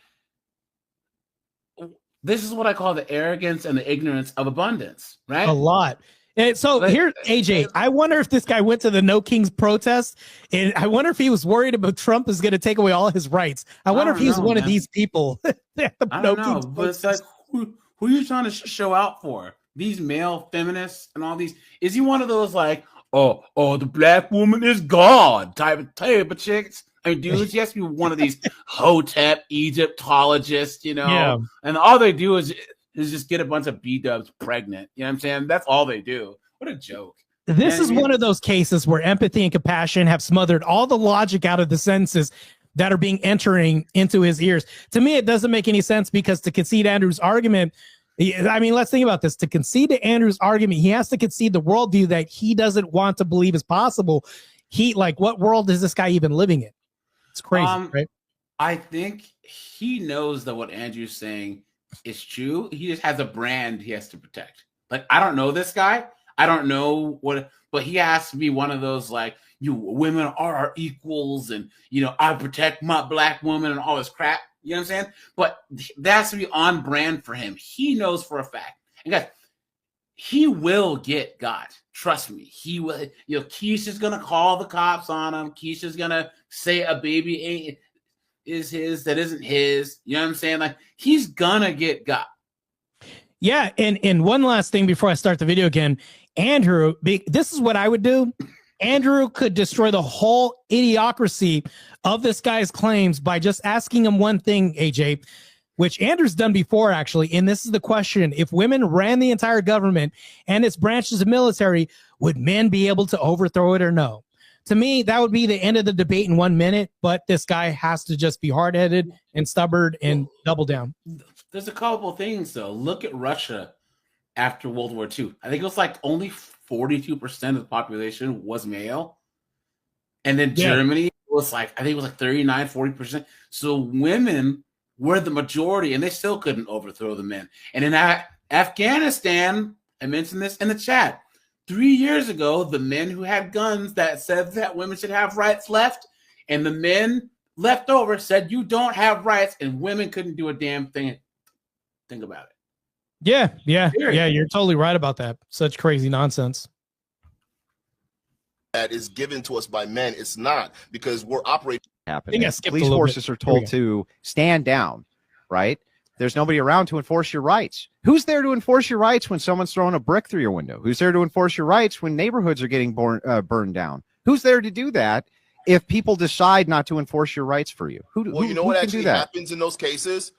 Speaker 4: this is what I call the arrogance and the ignorance of abundance, right?
Speaker 1: A lot. And so here, AJ, I wonder if this guy went to the No Kings protest, and I wonder if he was worried about Trump is going to take away all his rights. I wonder if he's one of these people.
Speaker 4: I don't know, but it's like, who are you trying to show out for? These male feminists and all these? Is he one of those like, oh, the black woman is God type of chicks? I mean, dudes, he has to be one of these Hotep Egyptologists, you know?
Speaker 1: Yeah.
Speaker 4: And all they do is just get a bunch of B-dubs pregnant. You know what I'm saying? That's all they do. What a joke.
Speaker 1: This is one of those cases where empathy and compassion have smothered all the logic out of the sentences that are being entering into his ears. To me, it doesn't make any sense because to concede Andrew's argument, I mean, let's think about this. To concede to Andrew's argument, he has to concede the worldview that he doesn't want to believe is possible. What world is this guy even living in? It's crazy, right?
Speaker 4: I think he knows that what Andrew's saying is true. He just has a brand he has to protect. Like, I don't know this guy. I don't know but he has to be one of those, like, you women are our equals and, you know, I protect my black woman and all this crap. You know what I'm saying? But that has to be on brand for him. He knows for a fact. And guys, he will get got. Trust me. He will. You know, Keisha's going to call the cops on him. Keisha's going to say a baby is his that isn't his. You know what I'm saying? Like, he's gonna get got.
Speaker 1: Yeah, and one last thing before I start the video again, Andrew, this is what I would do. Andrew could destroy the whole idiocracy of this guy's claims by just asking him one thing, AJ, which Andrew's done before, actually. And this is the question: if women ran the entire government and its branches of military, would men be able to overthrow it or no? To me, that would be the end of the debate in 1 minute, but this guy has to just be hard-headed and stubborn and double down.
Speaker 4: There's a couple of things, though. Look at Russia after World War II. I think it was like only 42% of the population was male. And then Germany was like, I think it was like 39, 40%. So women were the majority, and they still couldn't overthrow the men. And in Afghanistan, I mentioned this in the chat, 3 years ago, the men who had guns that said that women should have rights left, and the men left over said you don't have rights, and women couldn't do a damn thing. Think about it.
Speaker 1: Yeah. You're totally right about that. Such crazy nonsense.
Speaker 3: That is given to us by men. It's not, because we're operating.
Speaker 2: Police forces are told to stand down, right? There's nobody around to enforce your rights. Who's there to enforce your rights when someone's throwing a brick through your window? Who's there to enforce your rights when neighborhoods are getting burned down? Who's there to do that if people decide not to enforce your rights for you?
Speaker 3: Well, you know what actually happens in those cases?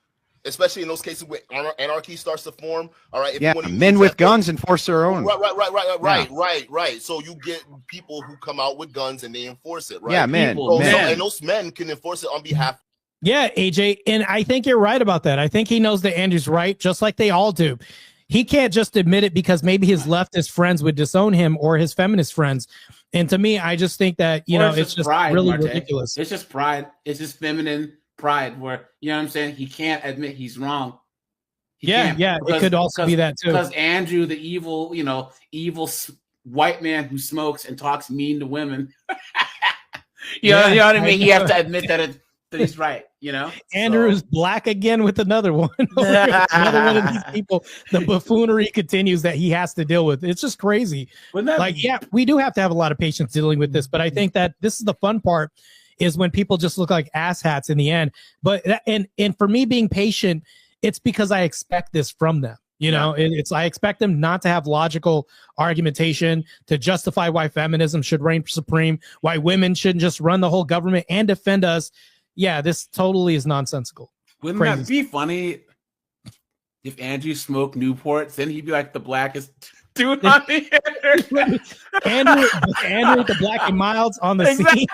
Speaker 3: Especially in those cases where anarchy starts to form. All right.
Speaker 2: If men with guns enforce their own.
Speaker 3: Right. So you get people who come out with guns and they enforce it, right?
Speaker 2: Yeah, men.
Speaker 3: And those men can enforce it on behalf
Speaker 1: Yeah, AJ, and I think you're right about that. I think he knows that Andrew's right, just like they all do. He can't just admit it because maybe his leftist friends would disown him or his feminist friends. And to me, I just think that, you know, it's just
Speaker 4: pride,
Speaker 1: really
Speaker 4: Marte.
Speaker 1: ridiculous.
Speaker 4: It's just pride. It's just feminine pride where, you know what I'm saying? He can't admit he's wrong.
Speaker 1: Yeah, it could also be that too.
Speaker 4: Because Andrew, the evil, white man who smokes and talks mean to women. you know what I mean? He has to admit that he's right, you know?
Speaker 1: Andrew is black again with another one. Another one of these people, the buffoonery continues that he has to deal with. It's just crazy. Yeah, we do have to have a lot of patience dealing with this, but I think that this is the fun part is when people just look like asshats in the end. But and for me being patient, it's because I expect this from them. You know, I expect them not to have logical argumentation to justify why feminism should reign supreme, why women shouldn't just run the whole government and defend us. Yeah, this totally is nonsensical.
Speaker 4: Wouldn't that be funny if Andrew smoked Newports? Then he'd be like the blackest dude on the air.
Speaker 1: Andrew with the Black and Milds on the scene.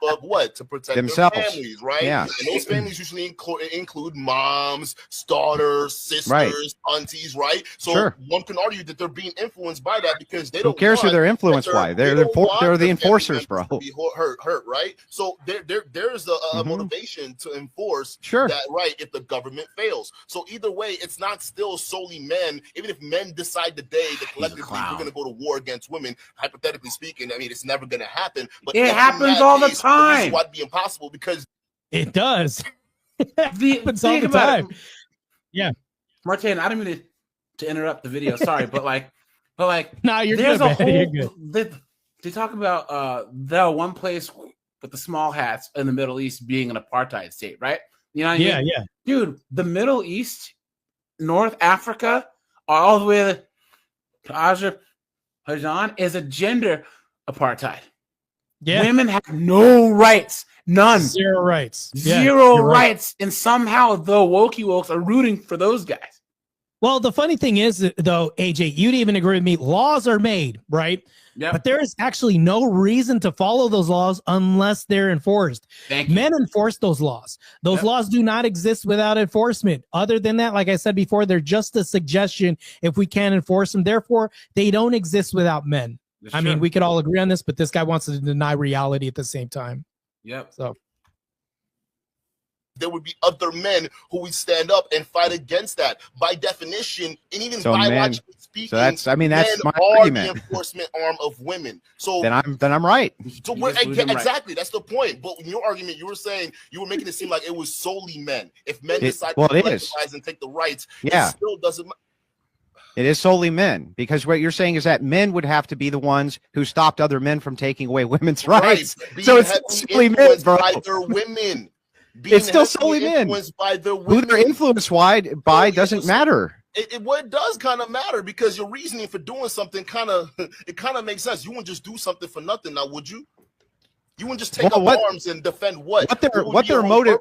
Speaker 3: But what? To protect
Speaker 2: themselves,
Speaker 3: their families, right?
Speaker 2: Yeah.
Speaker 3: And those families usually include moms, daughters, sisters, aunties, right? So one can argue that they're being influenced by that because they don't.
Speaker 2: Who cares who they're influenced by? They're the enforcers, bro.
Speaker 3: To be hurt, right? So there's a motivation to enforce that right if the government fails. So either way, it's not still solely men. Even if men decide today that collectively we're going to go to war against women, hypothetically speaking, I mean it's never going to happen. But
Speaker 4: it happens all the time.
Speaker 3: Why it'd be impossible because
Speaker 1: it does. It happens all the time. Yeah,
Speaker 4: Martin, I didn't mean to interrupt the video. Sorry, but
Speaker 1: no, you're
Speaker 4: there's
Speaker 1: good.
Speaker 4: You're
Speaker 1: good.
Speaker 4: They talk about the one place with the small hats in the Middle East being an apartheid state, right? You know what I mean?
Speaker 1: Yeah.
Speaker 4: Dude, the Middle East, North Africa, all the way to Azerbaijan is a gender apartheid.
Speaker 1: Yeah.
Speaker 4: Women have no rights. None.
Speaker 1: Zero rights.
Speaker 4: Zero rights. Right. And somehow the wokey wokes are rooting for those guys.
Speaker 1: Well, the funny thing is, though, AJ, you'd even agree with me. Laws are made, right?
Speaker 4: Yep.
Speaker 1: But there is actually no reason to follow those laws unless they're enforced. Men enforce those laws. Those laws do not exist without enforcement. Other than that, like I said before, they're just a suggestion if we can't enforce them. Therefore, they don't exist without men. I mean, we could all agree on this, but this guy wants to deny reality at the same time.
Speaker 4: Yep.
Speaker 1: So
Speaker 3: there would be other men who would stand up and fight against that. By definition, and even biologically speaking,
Speaker 2: that's my
Speaker 3: men
Speaker 2: argument.
Speaker 3: are the enforcement arm of women. So
Speaker 2: then I'm right.
Speaker 3: So exactly, that's the point. But in your argument, you were making it seem like it was solely men. If men decide to collectivize and take the rights, it still doesn't.
Speaker 2: It is solely men, because what you're saying is that men would have to be the ones who stopped other men from taking away women's rights. So it's solely men, bro.
Speaker 3: By their women.
Speaker 2: It's still solely men.
Speaker 3: By their women.
Speaker 2: Who they're influenced by doesn't matter.
Speaker 3: It does kind of matter because your reasoning for doing something kind of makes sense. You wouldn't just do something for nothing now, would you? You wouldn't just take up arms and defend what?
Speaker 2: What their motive,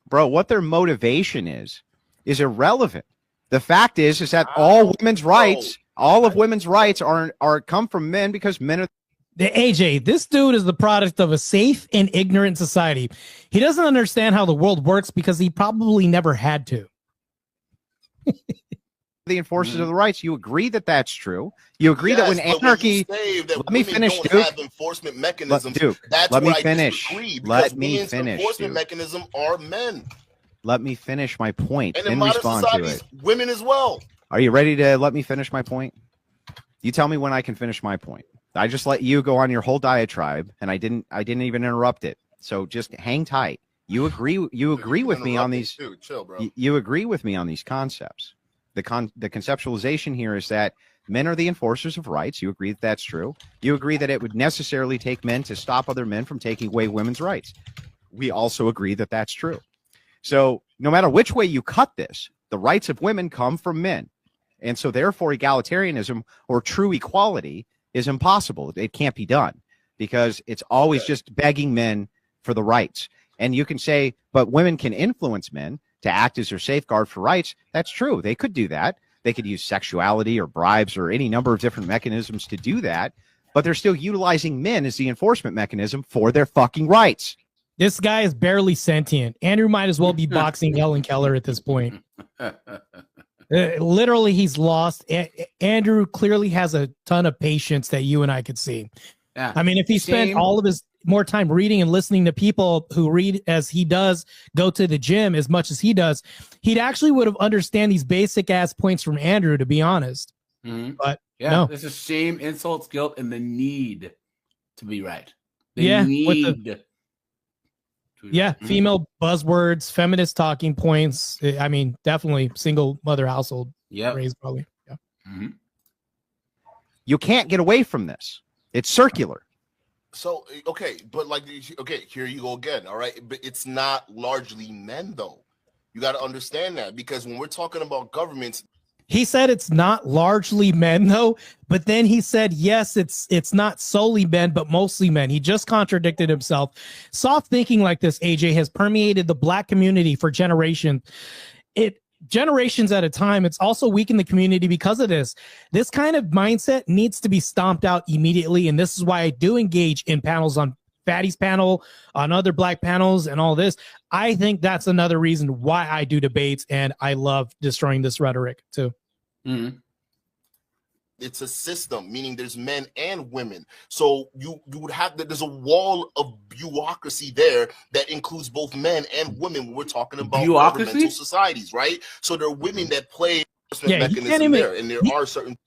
Speaker 2: bro? What their motivation is irrelevant. The fact is that all women's rights, all of women's rights are come from men because men are.
Speaker 1: The AJ, this dude is the product of a safe and ignorant society. He doesn't understand how the world works because he probably never had to.
Speaker 2: The enforcers of the rights. You agree that that's true. You agree that when anarchy. Let me finish, Duke.
Speaker 3: Have enforcement mechanisms.
Speaker 2: Let me finish.
Speaker 3: Enforcement mechanism are men.
Speaker 2: Let me finish my point
Speaker 3: and in modern societies, women as well.
Speaker 2: Are you ready to let me finish my point? You tell me when I can finish my point. I just let you go on your whole diatribe, and I didn't even interrupt it. So just hang tight. You agree with me on these.
Speaker 3: Dude, chill, bro.
Speaker 2: You agree with me on these concepts. The conceptualization here is that men are the enforcers of rights. You agree that that's true. You agree that it would necessarily take men to stop other men from taking away women's rights. We also agree that that's true. So no matter which way you cut this, the rights of women come from men. And so therefore egalitarianism or true equality is impossible. It can't be done because it's always just begging men for the rights. And you can say, but women can influence men to act as their safeguard for rights. That's true. They could do that. They could use sexuality or bribes or any number of different mechanisms to do that. But they're still utilizing men as the enforcement mechanism for their fucking rights.
Speaker 1: This guy is barely sentient. Andrew might as well be boxing Helen Keller at this point. Literally, he's lost. Andrew clearly has a ton of patience that you and I could see.
Speaker 4: Yeah.
Speaker 1: I mean, if he spent all of his more time reading and listening to people who read as he does, go to the gym as much as he does, he'd actually would have understand these basic ass points from Andrew, to be honest.
Speaker 4: Mm-hmm.
Speaker 1: But
Speaker 4: yeah,
Speaker 1: no.
Speaker 4: This is shame, insults, guilt, and the need to be right. The
Speaker 1: yeah,
Speaker 4: need.
Speaker 1: Female buzzwords, feminist talking points. I mean, definitely single mother household.
Speaker 4: Yeah,
Speaker 1: raised probably. Yeah.
Speaker 4: Mm-hmm.
Speaker 2: You can't get away from this. It's circular.
Speaker 3: So, okay, but like, okay, here you go again. All right. But it's not largely men, though. You got to understand that, because when we're talking about governments,
Speaker 1: he said it's not largely men, though, but then he said, yes, it's not solely men, but mostly men. He just contradicted himself. Soft thinking like this, AJ, has permeated the black community for generations. Generations at a time. It's also weakened the community because of this. This kind of mindset needs to be stomped out immediately. And this is why I do engage in panels on Fatty's panel, on other black panels, and all this. I think that's another reason why I do debates, and I love destroying this rhetoric too.
Speaker 4: Mm-hmm.
Speaker 3: It's a system, meaning there's men and women. So you would have that. There's a wall of bureaucracy there that includes both men and women when we're talking about governmental societies, right? So there are women that play mechanism there, and there are certain.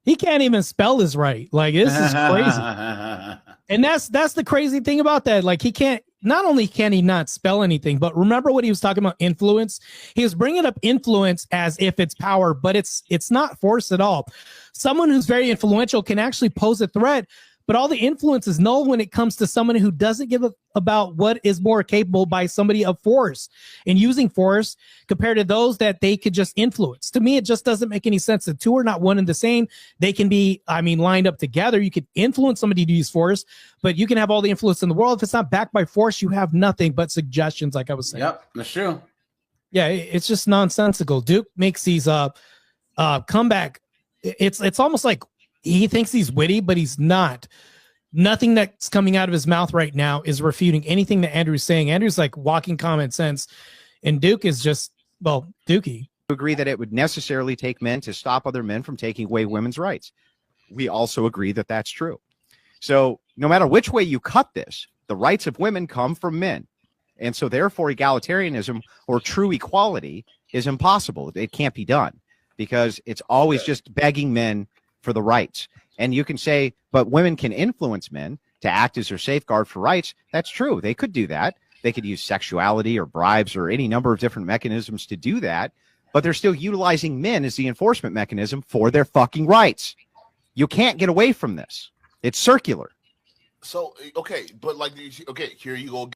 Speaker 1: He can't even spell this right. Like, this is crazy. And that's the crazy thing about that. Like, he can't, not only can he not spell anything, but remember what he was talking about, influence. He was bringing up influence as if it's power, but it's not force at all. Someone who's very influential can actually pose a threat, but all the influence is null when it comes to someone who doesn't give about what is more capable by somebody of force and using force compared to those that they could just influence. To me, it just doesn't make any sense. The two are not one and the same. They can be, lined up together. You could influence somebody to use force, but you can have all the influence in the world. If it's not backed by force, you have nothing but suggestions, like I was saying.
Speaker 4: Yep, that's true.
Speaker 1: Yeah, it's just nonsensical. Duke makes these comeback. It's almost like he thinks he's witty, but he's not. Nothing that's coming out of his mouth right now is refuting anything that Andrew's saying. Andrew's like walking common sense, and Duke is just, Dookie.
Speaker 2: Agree that it would necessarily take men to stop other men from taking away women's rights. We also agree that that's true. So no matter which way you cut this, the rights of women come from men. And so therefore egalitarianism or true equality is impossible. It can't be done because it's always just begging men for the rights. And you can say, but women can influence men to act as their safeguard for rights. That's true. They could do that. They could use sexuality or bribes or any number of different mechanisms to do that. But they're still utilizing men as the enforcement mechanism for their fucking rights. You can't get away from this. It's circular.
Speaker 3: So, okay, but like, okay, here you go.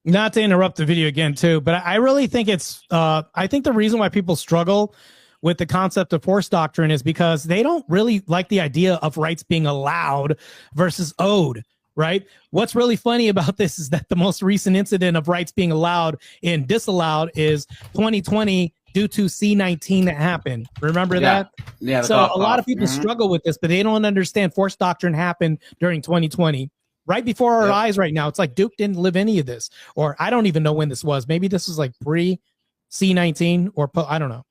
Speaker 1: Not to interrupt the video again, too, but I really think it's, I think the reason why people struggle with the concept of force doctrine is because they don't really like the idea of rights being allowed versus owed, right? What's really funny about this is that the most recent incident of rights being allowed and disallowed is 2020 due to C-19 that happened. Remember that?
Speaker 4: Yeah.
Speaker 1: So a lot of people struggle with this, but they don't understand force doctrine happened during 2020. Right before our eyes right now. It's like Duke didn't live any of this. Or I don't even know when this was. Maybe this was like pre-C-19 or I don't know.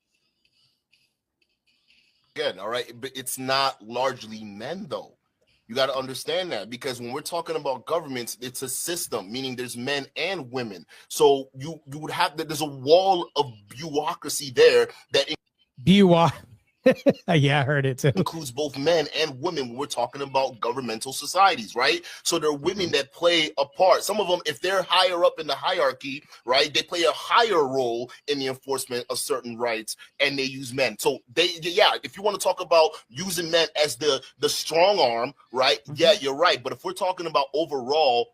Speaker 3: Again, all right, but it's not largely men, though. You got to understand that, because when we're talking about governments, it's a system, meaning there's men and women. So you would have that. There's a wall of bureaucracy there that
Speaker 1: yeah, I heard it too.
Speaker 3: Includes both men and women when we're talking about governmental societies, right? So there are women that play a part. Some of them, if they're higher up in the hierarchy, right, they play a higher role in the enforcement of certain rights, and they use men. So if you want to talk about using men as the strong arm, right? Yeah, you're right. But if we're talking about overall,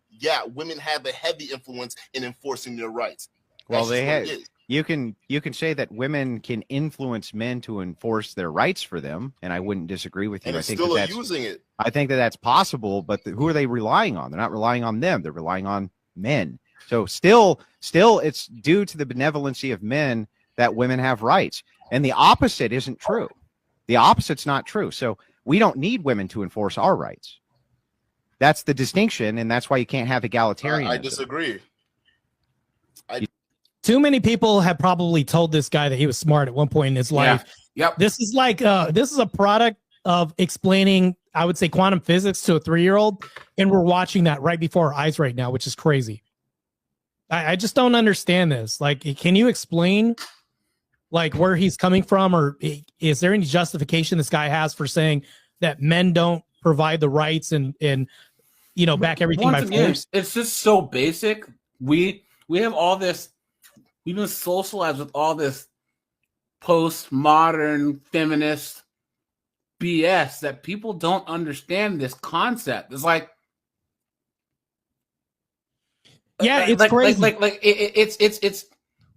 Speaker 3: women have a heavy influence in enforcing their rights.
Speaker 2: Well, they have. You can say that women can influence men to enforce their rights for them, and I wouldn't disagree with you.
Speaker 3: And
Speaker 2: I think
Speaker 3: still
Speaker 2: that's
Speaker 3: using it.
Speaker 2: I think that's possible, but who are they relying on? They're not relying on them. They're relying on men. So still, it's due to the benevolency of men that women have rights, and the opposite isn't true. The opposite's not true. So we don't need women to enforce our rights. That's the distinction, and that's why you can't have egalitarianism.
Speaker 3: I disagree.
Speaker 1: Too many people have probably told this guy that he was smart at one point in his life.
Speaker 4: Yep.
Speaker 1: This is like this is a product of explaining, I would say, quantum physics to a 3-year-old, and we're watching that right before our eyes right now, which is crazy. I just don't understand this. Like, can you explain like where he's coming from, or is there any justification this guy has for saying that men don't provide the rights and back everything by force?
Speaker 4: It's just so basic. We have all this. We've been socialized with all this postmodern feminist BS that people don't understand this concept. It's like,
Speaker 1: yeah, it's crazy.
Speaker 4: It's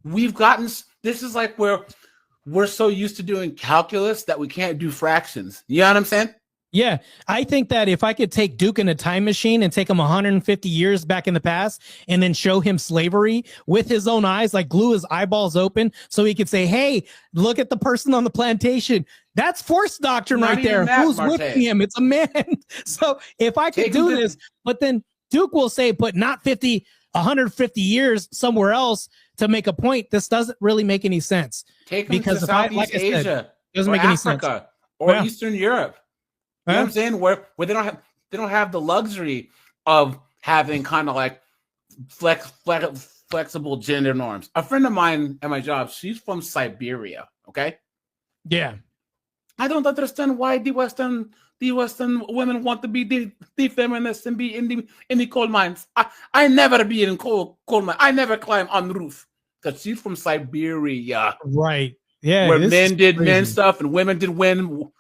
Speaker 4: we've gotten. This is like where we're so used to doing calculus that we can't do fractions. You know what I'm saying?
Speaker 1: Yeah, I think that if I could take Duke in a time machine and take him 150 years back in the past and then show him slavery with his own eyes, like glue his eyeballs open so he could say, hey, look at the person on the plantation. That's force doctrine right there. Who's whipping him? It's a man. So if I could do this, but then Duke will say, but not 150 years somewhere else to make a point. This doesn't really make any sense.
Speaker 4: Take him to Southeast Asia,
Speaker 1: doesn't make any sense.
Speaker 4: Or Eastern Europe. You know what I'm saying? Where they don't have the luxury of having kind of like flexible gender norms. A friend of mine at my job, she's from Siberia. Okay.
Speaker 1: Yeah.
Speaker 4: I don't understand why the Western women want to be the feminists and be in the coal mines. I never be in coal mine. I never climb on roof because she's from Siberia.
Speaker 1: Right. Yeah.
Speaker 4: Where men did men stuff and women did women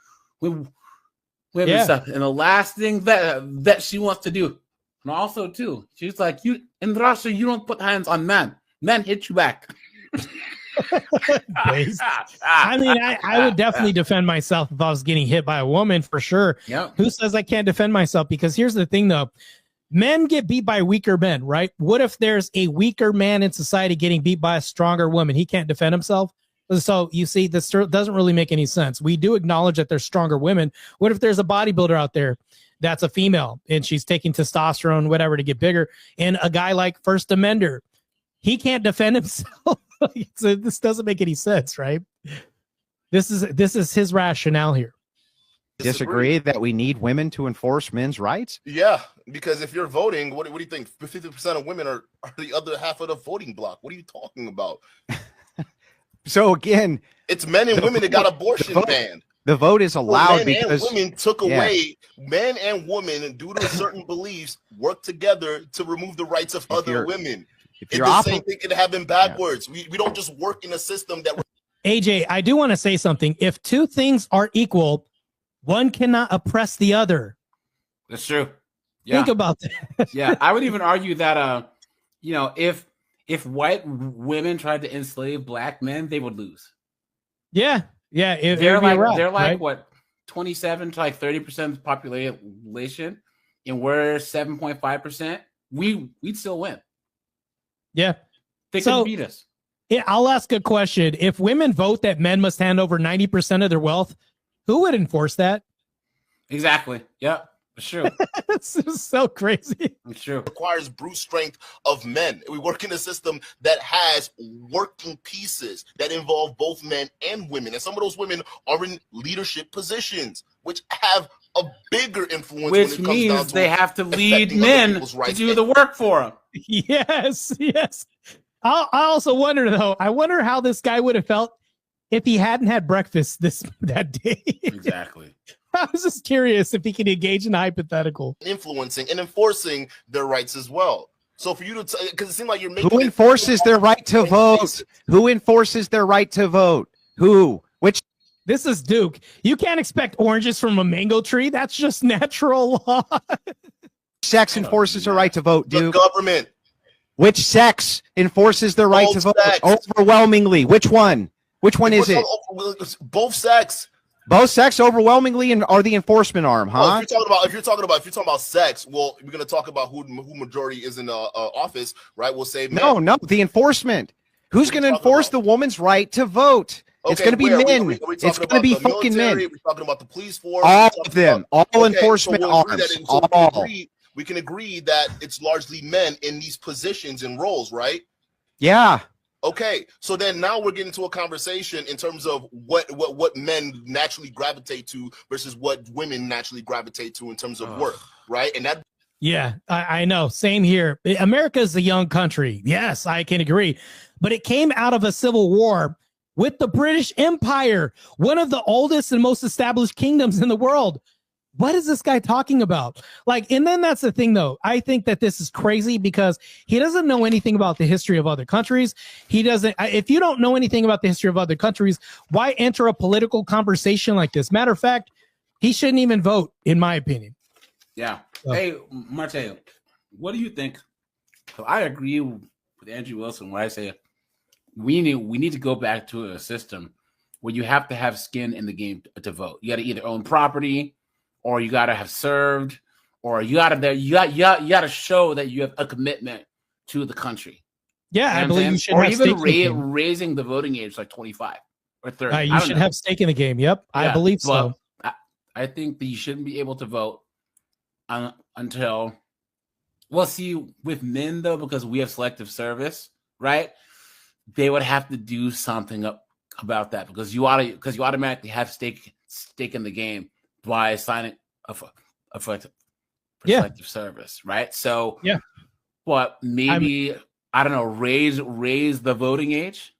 Speaker 4: stuff. And the last thing that she wants to do, and also too, she's like, you in Russia, you don't put hands on men. Men hit you back.
Speaker 1: I mean, I would definitely defend myself if I was getting hit by a woman for sure.
Speaker 4: Yep.
Speaker 1: Who says I can't defend myself? Because here's the thing though. Men get beat by weaker men, right? What if there's a weaker man in society getting beat by a stronger woman? He can't defend himself. So you see, this doesn't really make any sense. We do acknowledge that there's stronger women. What if there's a bodybuilder out there that's a female and she's taking testosterone, whatever, to get bigger, and a guy like First Amender, he can't defend himself? So this doesn't make any sense, right? This is his rationale here.
Speaker 2: Disagree that we need women to enforce men's rights?
Speaker 3: Yeah, because if you're voting, what do you think? 50% of women are the other half of the voting block. What are you talking about?
Speaker 2: So again,
Speaker 3: it's men and women that got abortion banned.
Speaker 2: The vote is allowed because
Speaker 3: and women took away men and women due to certain beliefs work together to remove the rights of other women. It's the same thing can happen backwards. We don't just work in a system that.
Speaker 1: AJ, I do want to say something. If two things are equal, one cannot oppress the other.
Speaker 4: That's true. Yeah.
Speaker 1: Think about that.
Speaker 4: Yeah, I would even argue that if white women tried to enslave black men, they would lose.
Speaker 1: Yeah.
Speaker 4: They're like what, 27 to like 30% of the population, and we're 7.5%. We'd still win.
Speaker 1: Yeah,
Speaker 4: they couldn't beat us.
Speaker 1: Yeah, I'll ask a question. If women vote that men must hand over 90% of their wealth, who would enforce that?
Speaker 4: Exactly. Yeah. It's true.
Speaker 1: This is so crazy.
Speaker 4: It's true.
Speaker 3: It requires brute strength of men. We work in a system that has working pieces that involve both men and women. And some of those women are in leadership positions, which have a bigger influence.
Speaker 4: Which means they have to lead men to do the work for them.
Speaker 1: Yes. I also wonder, though, how this guy would have felt if he hadn't had breakfast that day.
Speaker 4: Exactly.
Speaker 1: I was just curious if he could engage in a hypothetical.
Speaker 3: Influencing and enforcing their rights as well. So for you to, because it seems like you're making.
Speaker 2: Who enforces their right to vote? Who enforces their right to vote? Who? Which?
Speaker 1: This is Duke. You can't expect oranges from a mango tree. That's just natural law.
Speaker 2: Sex enforces their right to vote, Duke.
Speaker 3: The government.
Speaker 2: Which sex enforces their right to vote? Overwhelmingly. Which one? Which one is it?
Speaker 3: Both sex.
Speaker 2: Both sex overwhelmingly are the enforcement arm, huh?
Speaker 3: Well, if you're talking about sex, well, we're gonna talk about who majority is in the office, right? We'll say men.
Speaker 2: No, the enforcement. Who's gonna enforce the woman's right to vote?
Speaker 3: Okay,
Speaker 2: it's gonna be men. It's gonna be fucking men.
Speaker 3: We're talking about the police force.
Speaker 2: All of them. All enforcement arms. All.
Speaker 3: We can agree that it's largely men in these positions and roles, right?
Speaker 2: Yeah.
Speaker 3: Okay, so then now we're getting to a conversation in terms of what men naturally gravitate to versus what women naturally gravitate to in terms of work, right? And that.
Speaker 1: Yeah, I know. Same here. America is a young country. Yes, I can agree. But it came out of a civil war with the British Empire, one of the oldest and most established kingdoms in the world. What is this guy talking about? Like, and then that's the thing, though. I think that this is crazy because he doesn't know anything about the history of other countries. He doesn't. If you don't know anything about the history of other countries, why enter a political conversation like this? Matter of fact, he shouldn't even vote, in my opinion.
Speaker 4: Yeah. Hey, Mateo, what do you think? So I agree with Andrew Wilson when I say we need to go back to a system where you have to have skin in the game to vote. You got to either own property, or you got to have served, or you got to show that you have a commitment to the country.
Speaker 1: Yeah,
Speaker 4: you know
Speaker 1: I believe you should.
Speaker 4: Or
Speaker 1: have
Speaker 4: even raising the voting age like 25 or 30.
Speaker 1: You should have stake in the game. Yep, yeah, I believe so.
Speaker 4: I think that you shouldn't be able to vote until, well, see, with men though, because we have selective service, right? They would have to do something about that because you automatically have stake in the game by signing for selective service, right? So
Speaker 1: yeah,
Speaker 4: what? Maybe I don't know. Raise the voting age.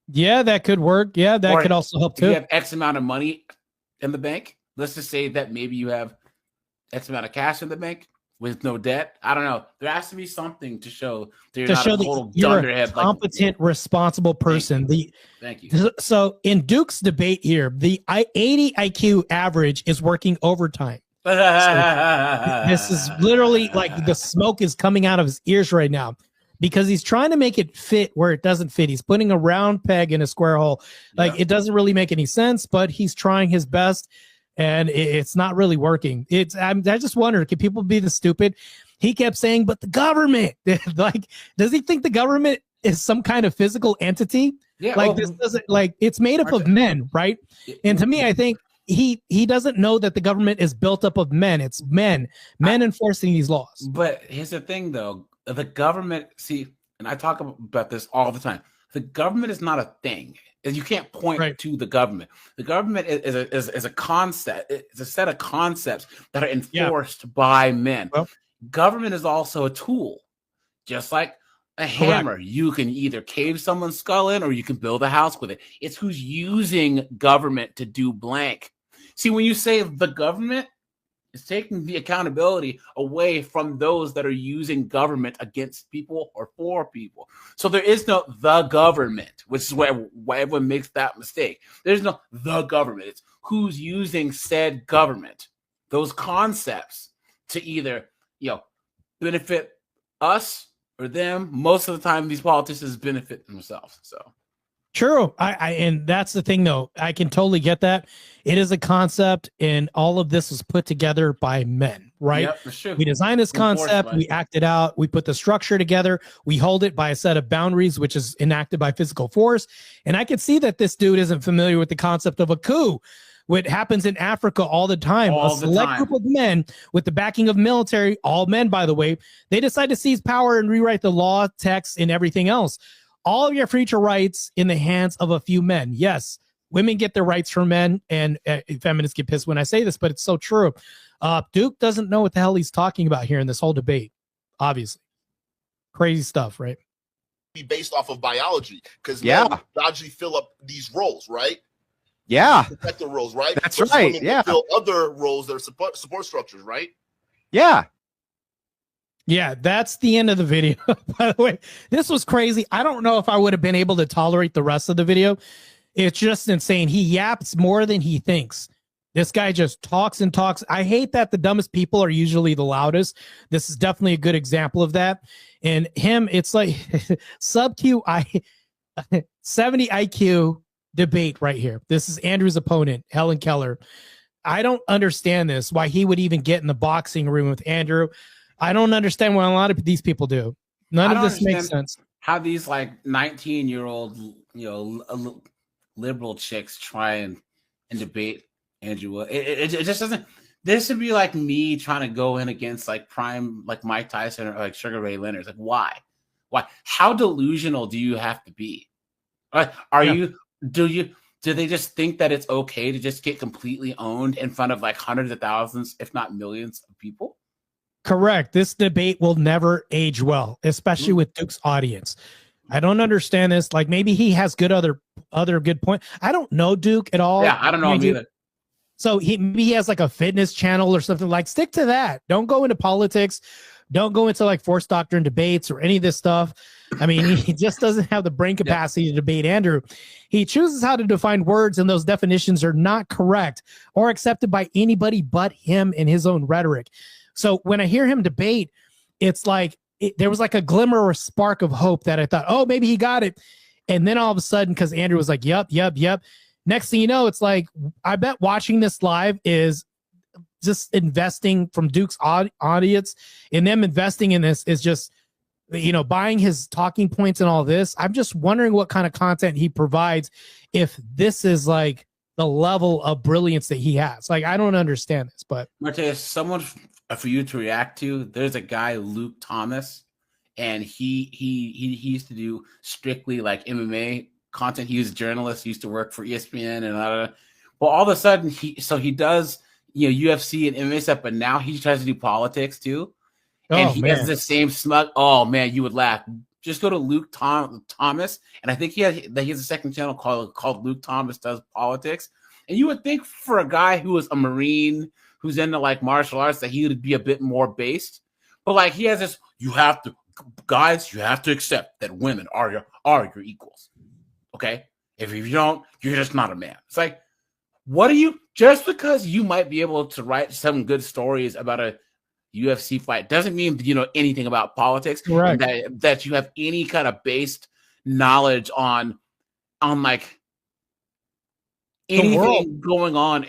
Speaker 1: Yeah, that could work. Yeah, that could also help too.
Speaker 4: If you have X amount of money in the bank, let's just say that maybe you have X amount of cash in the bank with no debt. I don't know. There has to be something to show that you're not a total dunderhead,
Speaker 1: a competent, responsible person.
Speaker 4: Thank you.
Speaker 1: So in Duke's debate here, the 80 IQ average is working overtime. So this is literally like the smoke is coming out of his ears right now because he's trying to make it fit where it doesn't fit. He's putting a round peg in a square hole. Like it doesn't really make any sense, but he's trying his best. And it's not really working. I just wonder, can people be this stupid? He kept saying, but the government, like, does he think the government is some kind of physical entity?
Speaker 4: Yeah,
Speaker 1: like this doesn't like it's made up of men, right? And to me, I think he doesn't know that the government is built up of men. It's men enforcing these laws.
Speaker 4: But here's the thing, though, the government. See, and I talk about this all the time. The government is not a thing. You can't point to the government. The government is a concept. It's a set of concepts that are enforced by men. Well, government is also a tool, just like a hammer. You can either cave someone's skull in or you can build a house with it. It's who's using government to do blank. See, when you say the government, it's taking the accountability away from those that are using government against people or for people. So there is no the government, which is why everyone makes that mistake. There's no the government. It's who's using said government, those concepts to either, benefit us or them. Most of the time, these politicians benefit themselves. So.
Speaker 1: True. And that's the thing, though. I can totally get that. It is a concept, and all of this was put together by men, right?
Speaker 4: Yep, that's true.
Speaker 1: We designed this concept, we act it out, we put the structure together, we hold it by a set of boundaries, which is enacted by physical force. And I can see that this dude isn't familiar with the concept of a coup. What happens in Africa all the time. A select group of men with the backing of military, all men, by the way, they decide to seize power and rewrite the law, text, and everything else. All of your future rights in the hands of a few men. Yes, women get their rights from men, and feminists get pissed when I say this, but it's so true. Duke doesn't know what the hell he's talking about here in this whole debate, obviously. Crazy stuff, right?
Speaker 3: Be based off of biology, because men biologically fill up these roles, right?
Speaker 2: Yeah.
Speaker 3: Protective roles, right?
Speaker 2: That's right, yeah.
Speaker 3: Fill other roles that are support structures, right?
Speaker 2: Yeah.
Speaker 1: Yeah, that's the end of the video. By the way, this was crazy. I don't know if I would have been able to tolerate the rest of the video. It's just insane. He yaps more than he thinks. This guy just talks and talks. I hate that the dumbest people are usually the loudest. This is definitely a good example of that. And him, it's like sub-Q 70 IQ debate right here. This is Andrew's opponent, Helen Keller. I don't understand this, why he would even get in the boxing room with Andrew. I don't understand what a lot of these people do. None of this makes sense.
Speaker 4: How these like 19-year-old, liberal chicks try and debate Andrew. It just doesn't. This would be like me trying to go in against like prime, like Mike Tyson or like Sugar Ray Leonard. Like, why? Why? How delusional do you have to be? Do they just think that it's okay to just get completely owned in front of like hundreds of thousands, if not millions of people?
Speaker 1: Correct. This debate will never age well, especially with Duke's audience. I don't understand this. Like, maybe he has other good point. I don't know Duke at all.
Speaker 4: Yeah, I don't know him either.
Speaker 1: So he has like a fitness channel or something. Like, stick to that. Don't go into politics. Don't go into like forced doctrine debates or any of this stuff. I mean, he just doesn't have the brain capacity to debate Andrew. He chooses how to define words, and those definitions are not correct or accepted by anybody but him in his own rhetoric. So when I hear him debate, it's like there was like a glimmer or a spark of hope that I thought, oh, maybe he got it. And then all of a sudden, because Andrew was like, yep. Next thing you know, it's like, I bet watching this live is just investing from Duke's audience, and them investing in this is just, buying his talking points and all this. I'm just wondering what kind of content he provides if this is like the level of brilliance that he has. Like, I don't understand this, but
Speaker 4: Marte, someone for you to react to. There's a guy, Luke Thomas, and he used to do strictly like MMA content. He was a journalist. He used to work for ESPN and well, all of a sudden he does UFC and MMA stuff, but now he tries to do politics too. And he has the same smug. Oh man, you would laugh. Just go to Luke Thomas, and I think he has a second channel called Luke Thomas Does Politics. And you would think for a guy who was a Marine, who's into like martial arts, that he would be a bit more based. But like, he has this: you have to accept that women are your equals. Okay, if you don't, you're just not a man. It's like, what are you? Just because you might be able to write some good stories about a UFC fight doesn't mean you know anything about politics.
Speaker 1: Correct.
Speaker 4: That you have any kind of based knowledge on like anything going on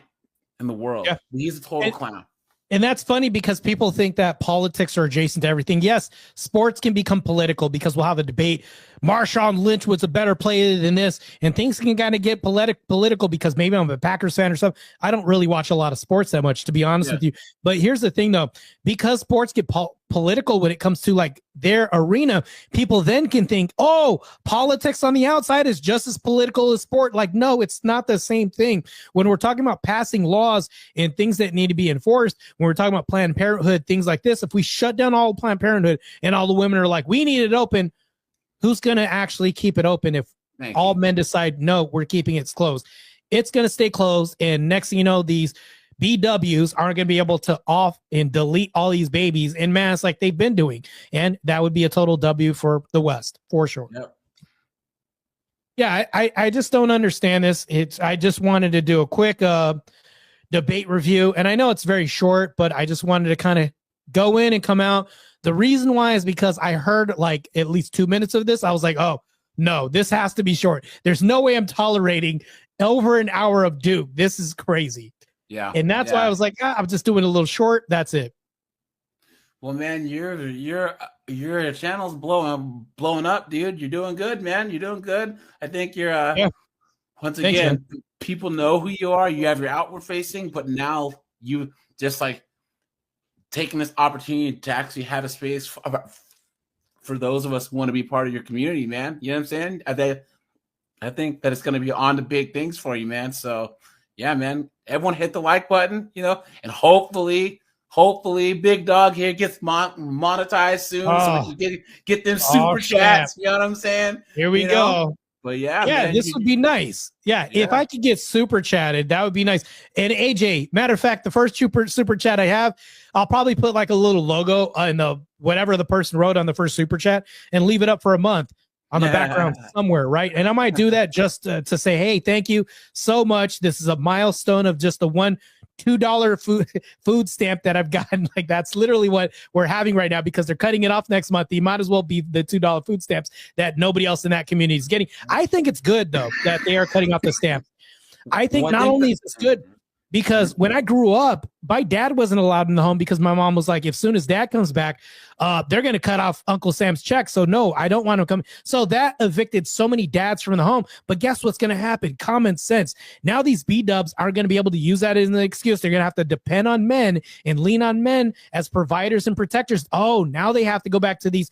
Speaker 4: in the world. Yeah. He's a total clown.
Speaker 1: And that's funny because people think that politics are adjacent to everything. Yes, sports can become political because we'll have a debate. Marshawn Lynch was a better player than this, and things can kind of get political because maybe I'm a Packers fan or something. I don't really watch a lot of sports that much, to be honest with you. But here's the thing, though, because sports get political when it comes to like their arena, people then can think, oh, politics on the outside is just as political as sport. Like, no, it's not the same thing. When we're talking about passing laws and things that need to be enforced, when we're talking about Planned Parenthood, things like this, if we shut down all Planned Parenthood and all the women are like, we need it open, who's going to actually keep it open if all men decide, no, we're keeping it closed? It's going to stay closed. And next thing you know, these BWs aren't going to be able to off and delete all these babies en masse like they've been doing. And that would be a total W for the West, for sure. Yep. Yeah, I just don't understand this. I just wanted to do a quick debate review. And I know it's very short, but I just wanted to kind of go in and come out. The reason why is because I heard like at least 2 minutes of this. I was like, oh, no, this has to be short. There's no way I'm tolerating over an hour of Duke. This is crazy.
Speaker 4: Yeah.
Speaker 1: And that's why I was like, I'm just doing a little short. That's it.
Speaker 4: Well, man, your channel's blowing up, dude. You're doing good, man. You're doing good. I think you're once again, people know who you are. You have your outward facing, but now you just like taking this opportunity to actually have a space for those of us who want to be part of your community, man. You know what I'm saying? I think that it's going to be on to big things for you, man. So yeah, man, everyone hit the like button, and hopefully Big Dog here gets monetized soon, so we can get them super chats. You know what I'm saying?
Speaker 1: Here we go.
Speaker 4: But yeah,
Speaker 1: man, this would be nice. Yeah, if I could get super chatted, that would be nice. And AJ, matter of fact, the first super chat I have, I'll probably put like a little logo in the whatever the person wrote on the first super chat and leave it up for a month on the background somewhere, right? And I might do that just to say, hey, thank you so much. This is a milestone of just the $2 food stamp that I've gotten. Like, that's literally what we're having right now because they're cutting it off next month. You might as well be the $2 food stamps that nobody else in that community is getting. I think it's good, though, that they are cutting off the stamps. I think not only is this good, because when I grew up, my dad wasn't allowed in the home because my mom was like, as soon as dad comes back, they're going to cut off Uncle Sam's check. So no, I don't want to come. So that evicted so many dads from the home. But guess what's going to happen? Common sense. Now these B-dubs aren't going to be able to use that as an excuse. They're going to have to depend on men and lean on men as providers and protectors. Oh, now they have to go back to these